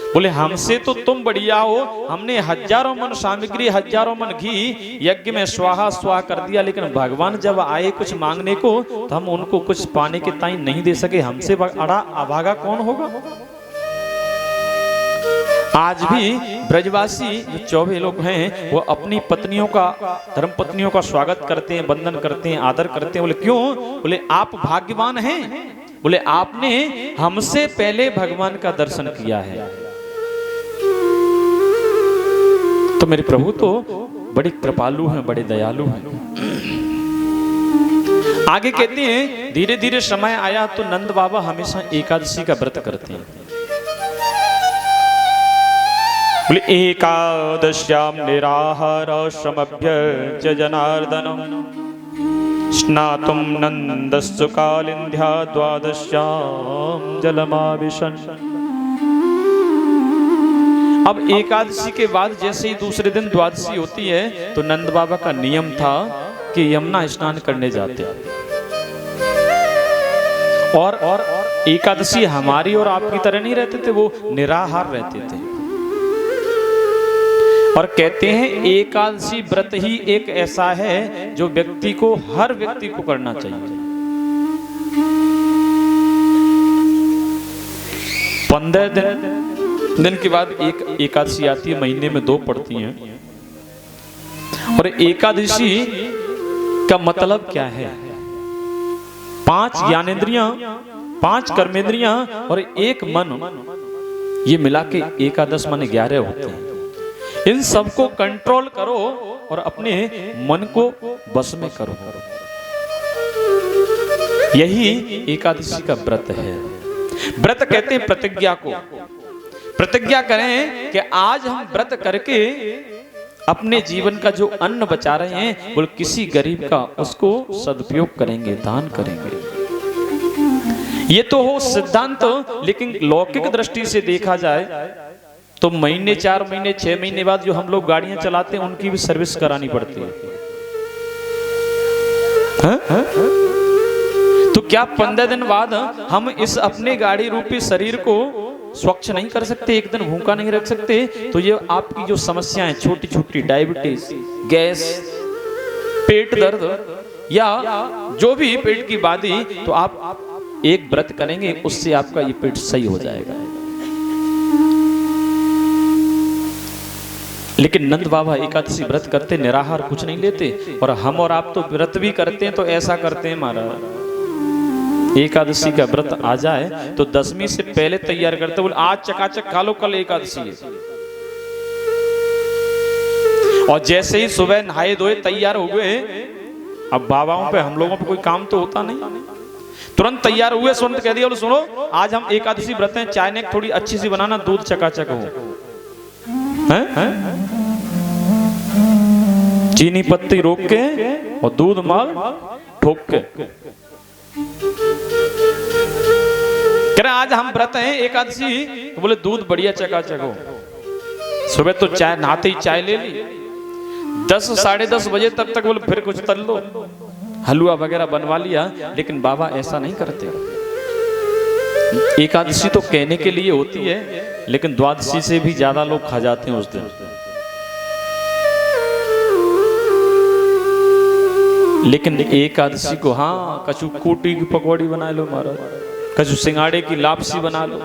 बोले हमसे तो तुम बढ़िया हो, हमने हजारों मन सामग्री हजारों मन घी यज्ञ में स्वाहा स्वाहा कर दिया, लेकिन भगवान जब आए कुछ मांगने को तो हम उनको कुछ पाने के ताई नहीं दे सके। हमसे बड़ा अभागा कौन होगा। आज भी ब्रजवासी जो 24 लोग हैं वो अपनी पत्नियों का, धर्म पत्नियों का स्वागत करते हैं, वंदन करते हैं, आदर करते हैं। बोले क्यों? बोले आप भाग्यवान हैं, बोले आपने हमसे पहले भगवान का दर्शन किया है। तो मेरे प्रभु तो बड़े कृपालु हैं, बड़े दयालु हैं। आगे कहते हैं धीरे धीरे समय आया तो नंद बाबा हमेशा एकादशी का व्रत करते हैं। बोले एकादश्याम निराहार समभ्य जनार्दनम स्नातुम नंदस्सु कालिंध्या द्वादश्याम जलमाविशन। अब एकादशी के बाद जैसे ही दूसरे दिन द्वादशी होती है तो नंद बाबा का नियम था कि यमुना स्नान करने जाते। और एकादशी हमारी और आपकी तरह नहीं रहते थे, वो निराहार रहते थे। और कहते हैं एकादशी व्रत ही एक ऐसा है जो व्यक्ति को, हर व्यक्ति को करना चाहिए। 15 दिन के बाद एक एकादशी आती है, महीने में 2 पड़ती हैं। और एकादशी का मतलब क्या है? 5 ज्ञानेंद्रियां, 5 कर्मेंद्रियां और 1 मन, ये मिला के एकादश माने 11 होते हैं। इन सबको कंट्रोल करो और अपने मन को बस में करो, यही एकादशी का व्रत है। व्रत कहते हैं प्रतिज्ञा को। प्रतिज्ञा करें कि आज हम व्रत करके अपने जीवन का जो अन्न बचा रहे हैं वो किसी गरीब का उसको सदुपयोग करेंगे, दान करेंगे। ये तो हो सिद्धांत, लेकिन लौकिक दृष्टि से देखा जाए तो महीने, 4 महीने, 6 महीने बाद जो हम लोग गाड़ियां चलाते हैं उनकी भी सर्विस करानी पड़ती है। तो क्या 15 दिन बाद हम इस अपने गाड़ी रूपी शरीर को स्वच्छ नहीं कर सकते, एक दिन भूखा नहीं रख सकते? तो ये आपकी जो समस्याएं, छोटी छोटी डायबिटीज, गैस, पेट दर्द या जो भी पेट की बाधी, तो आप एक व्रत करेंगे उससे आपका ये पेट सही हो जाएगा। लेकिन नंद बाबा एकादशी व्रत करते, निराहार कुछ नहीं लेते। और हम और आप तो व्रत भी करते हैं तो ऐसा करते हैं महाराज, एकादशी का व्रत आ जाए तो 10वीं से पहले तैयार करते, बोले आज चकाचक खा लो, कल एकादशी है। और जैसे ही सुबह नहाए धोए तैयार हो गए, अब बाबाओं पे, हम लोगों पे कोई काम तो होता नहीं, तुरंत तैयार हुए, तुरंत कह दिया बोले सुनो आज हम एकादशी व्रत हैं, चाय ने थोड़ी अच्छी सी बनाना, दूध चकाचक हो, हैं? चीनी पत्ती रोक के और दूध माल ठोक के। कह रहे आज हम व्रत हैं एकादशी, तो बोले दूध बढ़िया चकाचक हो। सुबह तो चाय, नहाते ही चाय ले ली, 10 साढ़े 10 बजे तक बोले फिर कुछ तल लो, हलवा वगैरह बनवा लिया। लेकिन बाबा ऐसा नहीं करते। एकादशी तो कहने के लिए होती है, लेकिन द्वादशी से भी ज्यादा लोग खा जाते हैं उस दिन। लेकिन एकादशी को हाँ कछु कोटी की पकौड़ी बना लो महाराज, कछु सिंगाड़े की लापसी बना लो,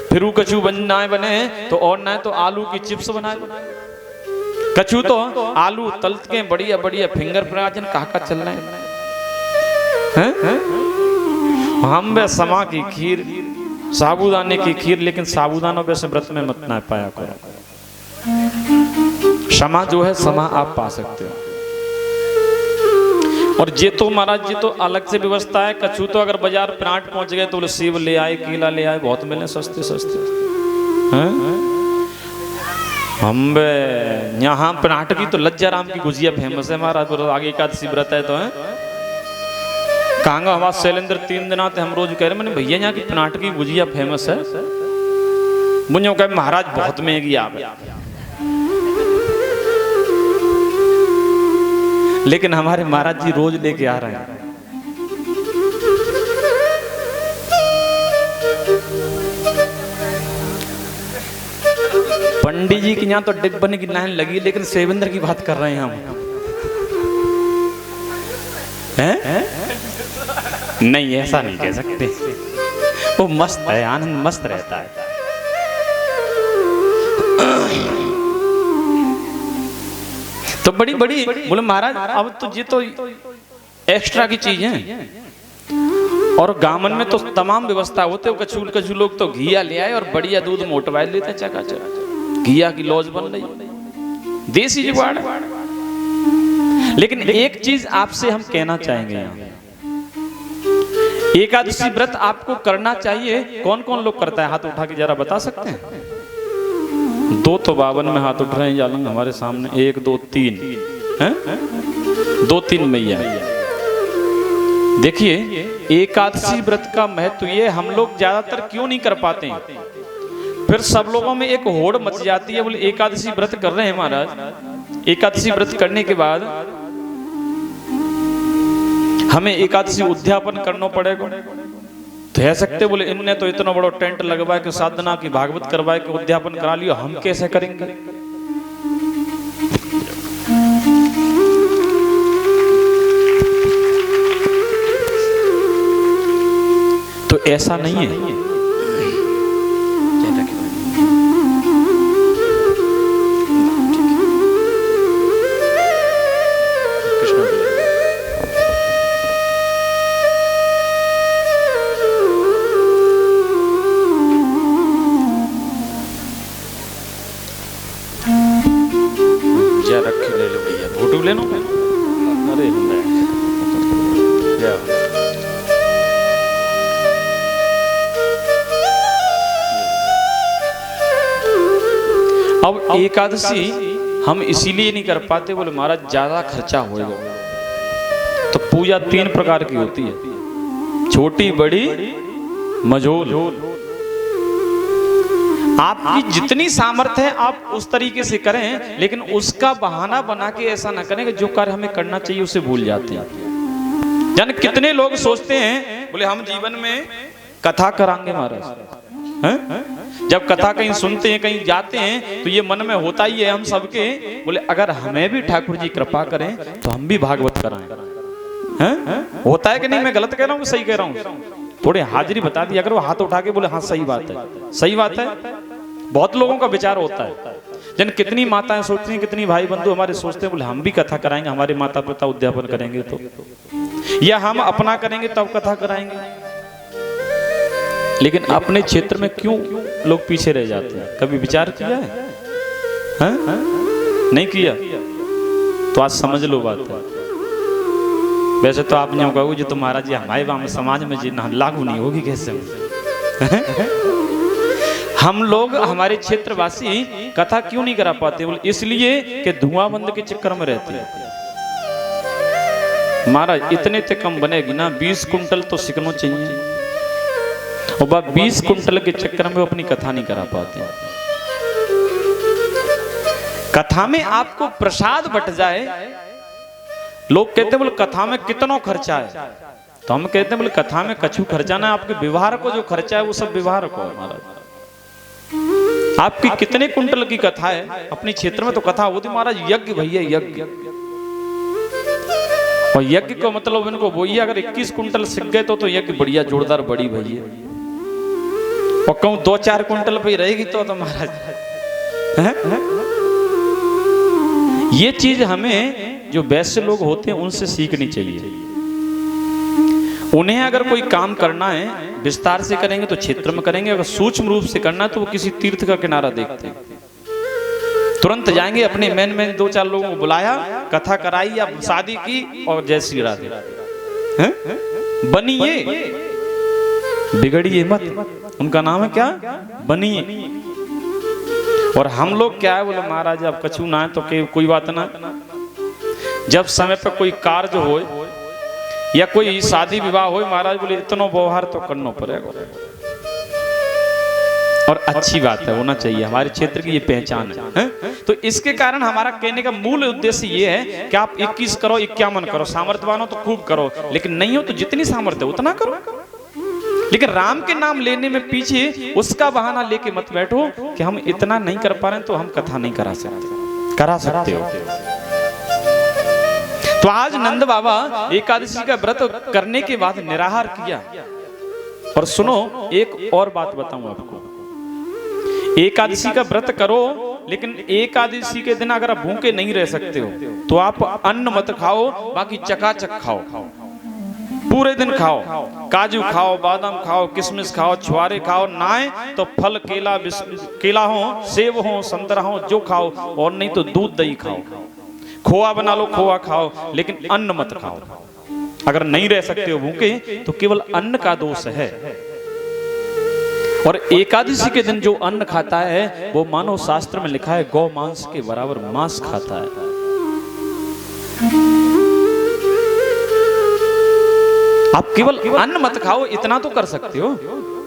फिर वो कछु बनना बने तो और ना तो आलू की चिप्स बना लो, कछु तो आलू तल के बढ़िया बढ़िया फिंगर फ्राइज कहा का चल रहे हैं। हम वे समा की खीर, साबूदाने की खीर, लेकिन साबूदाना वैसे व्रत में मत ना पाया करो। क्षमा जो है समा आप पा सकते हो। और ये तो महाराज जी तो अलग से व्यवस्था है। कछु तो अगर बाजार प्रांट पहुंच गए तो सेब ले आए, केला ले आए, बहुत मिले सस्ते सस्ते हैं। हम यहाँ प्रांट की तो लज्जा राम की गुजिया फेमस है महाराज। आगे एकादशी व्रत है तो है कांगा हवा शैलेंद्र 3 दिन आते हम रोज कह रहे मैंने भैया यहाँ की प्रांट की गुजिया फेमस है। मुझे कहे महाराज बहुत महंगी आप, लेकिन हमारे महाराज जी रोज लेके आ रहे हैं। पंडित जी के यहाँ तो डिब्बन की लाइन लगी, लेकिन सेवेंद्र की बात कर रहे हैं हम। हैं? नहीं ऐसा नहीं कह सकते, वो मस्त है, आनंद मस्त रहता है। तो बड़ी बड़ी बोले महाराज अब तो ये तो एक्स्ट्रा की चीज है। और गामन में तो तमाम व्यवस्था होते। कछु लोग तो घिया ले आए और बढ़िया दूध मोटवाए लेते चकाचक। घिया की लॉज बन रही, देसी जुगाड़। लेकिन एक चीज आपसे हम कहना चाहेंगे, यहाँ एकादशी व्रत आपको करना चाहिए। कौन कौन लोग करता है हाथ उठा के जरा बता सकते हैं? 2 तो 52 में हाथ उठ रहे हैं जालंग हमारे सामने। 1 2 3 हैं, 2 3 मैया। देखिए एकादशी व्रत का महत्व ये हम लोग ज्यादातर क्यों नहीं कर पाते हैं। फिर सब लोगों में एक होड़ मच जाती है, बोले एकादशी व्रत कर रहे हैं महाराज। एकादशी व्रत करने के बाद हमें एकादशी उद्यापन करना पड़ेगा। तो कह सकते बोले इनने तो इतना बड़ा टेंट लगवाए कि साधना की भागवत करवाए कि उद्यापन करा लियो, हम कैसे करेंगे? तो ऐसा नहीं है। अब एकादशी हम इसीलिए नहीं कर पाते, बोले महाराज ज्यादा खर्चा होगा। तो पूजा 3 प्रकार की होती है, छोटी बड़ी मझोल। आपकी जितनी सामर्थ्य है आप उस तरीके से करें, लेकिन उसका बहाना बना के ऐसा ना करें कि जो कार्य हमें करना चाहिए उसे भूल जाते हैं। जन कितने लोग सोचते हैं बोले हम जीवन में कथा कराएंगे महाराज हैं? जब कथा कहीं सुनते हैं कहीं जाते हैं तो ये मन में होता ही है हम सबके, बोले अगर हमें भी ठाकुर जी कृपा करें तो हम भी भागवत कराएं। हैं? होता है कि नहीं? मैं गलत कह रहा हूँ सही कह रहा हूँ? थोड़ी हाजिरी बता दी। अगर वो हाथ उठा के बोले हाँ सही बात है, सही बात है। बहुत लोगों का विचार होता है। जन कितनी माताएं सोचती हैं, कितनी भाई बंधु हमारे सोचते हैं बोले हम भी कथा कराएंगे, हमारे माता पिता उद्यापन करेंगे तो, या हम अपना करेंगे तब कथा कराएंगे। लेकिन अपने क्षेत्र में क्यों लोग पीछे रह जाते हैं? कभी विचार किया है? नहीं किया तो आज समझ लो बात है। वैसे तो आप नहीं कहोगे जो तो महाराज जी हमारे वहां समाज में जी लागू नहीं होगी कैसे? हम लोग हमारे क्षेत्रवासी कथा क्यों नहीं करा पाते? बोले इसलिए कि धुआं बंद के चक्कर में रहते हैं। महाराज इतने ते कम बनेगी ना, 20 कुंटल तो सीखना चाहिए। और बात 20 कुंटल के चक्कर में वो अपनी कथा नहीं करा पाते। कथा में आपको प्रसाद बट जाए, लोग कहते हैं बोले कथा में कितना खर्चा है, तो हम कहते हैं बोले कथा में कछु खर्चा ना, आपके व्यवहार को जो खर्चा है वो सब व्यवहार को है महाराज। आपकी कितने कुंटल की कथा है? अपने क्षेत्र में तो कथा होती महाराज यज्ञ भैया यज्ञ, और यज्ञ को मतलब इनको वही अगर 21 कुंटल सीख गए तो यज्ञ बढ़िया जोरदार बड़ी भैया, और कहूं 2-4 कुंटल पे रहेगी तो महाराज ये चीज हमें जो वैश्य लोग होते हैं उनसे सीखनी चाहिए। उन्हें अगर कोई काम करना है विस्तार से करेंगे तो क्षेत्र में करेंगे, अगर सूक्ष्म रूप से करना है तो वो किसी तीर्थ का किनारा देखते हैं, तुरंत जाएंगे। अपने मेन में 2-4 लोगों को बुलाया, कथा कराई या शादी की और जय श्री राधे, बनिए बिगड़िए मत। उनका नाम है क्या? बनिए। और हम लोग क्या है, बोले महाराज अब कछु ना है तो कोई बात ना। जब समय पर कोई कार्य हो या कोई शादी विवाह हो, महाराज बोले इतना व्यवहार तो करना पड़ेगा। और अच्छी बात है, होना चाहिए, हमारे क्षेत्र की ये पहचान है। तो इसके कारण हमारा कहने का मूल उद्देश्य ये है कि आप 21 करो, 51 करो, सामर्थ्यवान हो तो खूब करो, लेकिन नहीं हो तो जितनी सामर्थ्य उतना करो। लेकिन राम के नाम लेने में पीछे उसका बहाना लेके मत बैठो कि हम इतना नहीं कर पा रहे हैं तो हम कथा नहीं करा सकते। करा सकते हो। तो आज नंद बाबा एकादशी का व्रत करने के बाद निराहार किया। और सुनो, एक और बात बताऊं आपको, एकादशी का व्रत करो, लेकिन एकादशी के दिन अगर आप भूखे नहीं रह सकते हो तो आप अन्न मत खाओ, बाकी चकाचक खाओ, पूरे दिन खाओ, काजू खाओ, बादाम खाओ, किशमिश खाओ, छुआरे खाओ, नाए तो फल, केला हो, सेब हो, संतरा हो, जो खाओ, और नहीं तो दूध दही खाओ, खोआ बना लो, खोआ खाओ, लेकिन अन्न मत खाओ। अगर नहीं रह सकते हो भूखे तो केवल अन्न का दोष है। और एकादशी के दिन जो अन्न खाता है वो मानव शास्त्र में लिखा है गौ मांस के बराबर मांस खाता है। आप केवल अन्न मत खाओ, इतना तो कर सकते हो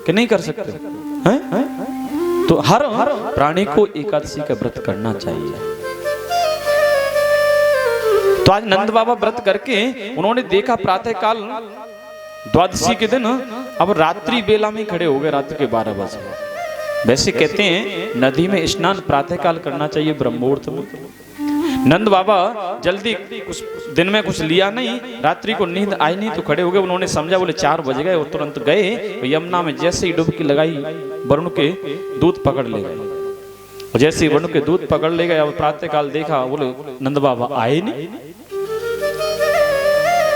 कि नहीं कर सकते हैं? तो हर प्राणी को एकादशी का व्रत करना चाहिए। तो आज नंद बाबा व्रत करके उन्होंने देखा प्रातः काल द्वादशी के दिन, अब रात्रि बेला में खड़े हो गए, रात्रि के 12 बजे। वैसे कहते हैं नदी में स्नान प्रातः काल करना चाहिए ब्रह्ममुहूर्त में। नंद बाबा जल्दी कुछ दिन में कुछ लिया नहीं, रात्रि को नींद आई नहीं तो खड़े हो गए। उन्होंने समझा, बोले 4 बज गए, और तुरंत गए यमुना में, जैसे ही डुबकी लगाई वरुण के दूध पकड़ ले गए। और जैसे ही वरुण के दूध पकड़ ले गए, अब प्रातः काल देखा, बोले नंद बाबा आए नहीं।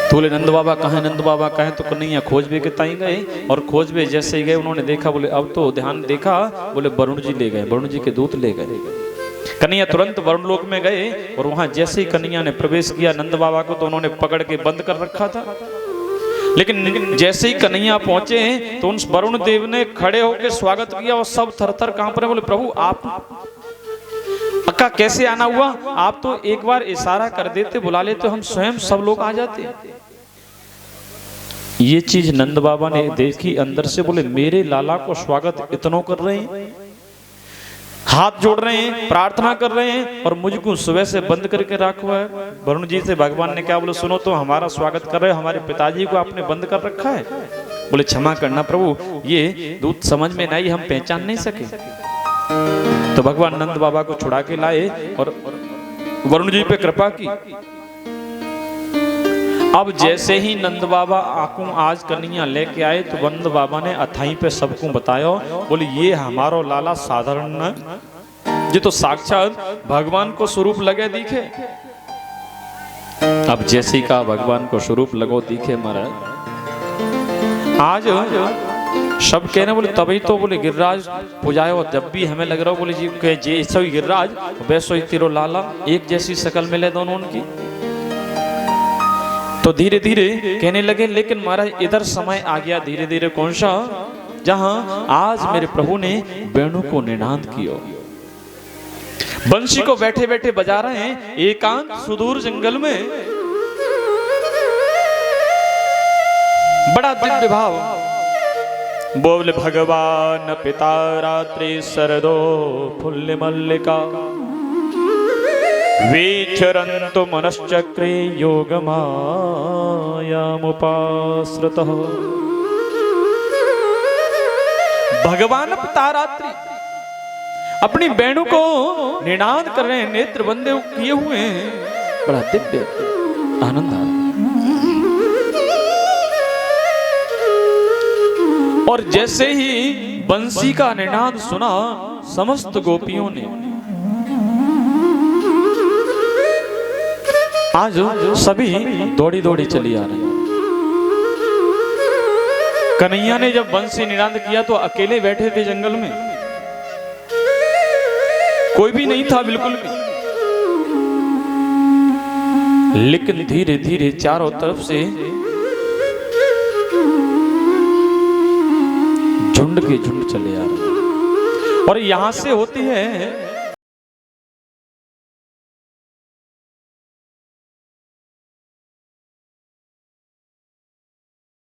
तो बोले नंद बाबा कहाँ, नंद बाबा कहाँ? तो कन्हैया खोजबे के ताई गए, और खोजबे जैसे ही गए उन्होंने देखा, बोले अब तो ध्यान देखा, बोले वरुण जी ले गए, वरुण जी के दूत ले गए। कन्हैया तुरंत वरुण लोक में गए, और वहां जैसे ही कन्हैया ने प्रवेश किया नंद बाबा को, तो उन्होंने पकड़ के बंद कर रखा था। लेकिन जैसे ही कन्हैया पहुंचे तो उन वरुण देव ने खड़े होकर स्वागत किया, और सब थर-थर कांप रहे। बोले प्रभु आप का कैसे आना हुआ? आप तो एक बार इशारा कर देते, बुला लेते, हम स्वयं सब लोग आ जाते। ये चीज नंद बाबा ने देखी अंदर से, बोले मेरे लाला को स्वागत इतनों कर रहे हैं, हाथ जोड़ रहे हैं, प्रार्थना कर रहे हैं, और मुझको सुबह से बंद करके रखा है। वरुण जी से भगवान ने क्या बोले, सुनो तो हमारा स्वागत कर रहे हो, हमारे पिताजी को आपने बंद कर रखा है। बोले क्षमा करना प्रभु, ये दूत समझ में नहीं, हम पहचान नहीं सके। तो भगवान नंद बाबा को छुड़ा के लाए और वरुण जी पे कृपा की। अब जैसे ही नंद बाबा आंखों आज कन्हैया लेके आए, तो नंद बाबा ने अथाई पे सबको बताया, बोले ये हमारो लाला साधारण न, ये तो साक्षात भगवान को स्वरूप लगे दिखे। अब जैसे का भगवान को स्वरूप लगो दिखे महाराज, आज सब कहने, बोले तभी तो बोले गिरिराज पुजाए, और जब भी हमें लग रहा हो, बोले जी जैसा ही गिरिराज वैसा ही तेरो लाला, एक जैसी शकल मिले दोनों उनकी। तो धीरे धीरे कहने लगे, लेकिन महाराज इधर समय आ गया धीरे धीरे, कौन सा? जहां आज मेरे प्रभु ने वेणु को निनाद किया, बंशी को बैठे बैठे बजा रहे हैं एकांत सुदूर जंगल में। बड़ा दिव्य भाव। बोले भगवान पिता रात्रि शरदो फुल्ल मल्लिका, विचरन्तु मनश्चक्रे योगमायामुपाश्रितः। भगवान पिता रात्रि अपनी वेणु को निनाद कर रहे हैं, नेत्र बंदे किए हुए हैं, बड़ा दिव्य आनंद आ रहा। और जैसे ही बंसी का निनाद सुना, समस्त गोपियों ने आज सभी दौड़ी दौड़ी चली आ रही। कन्हैया ने जब बंसी निनाद किया तो अकेले बैठे थे जंगल में, कोई भी नहीं था बिल्कुल भी। लेकिन धीरे धीरे चारों तरफ से झुंड के झुंड चले आ रहे, और यहां से होती है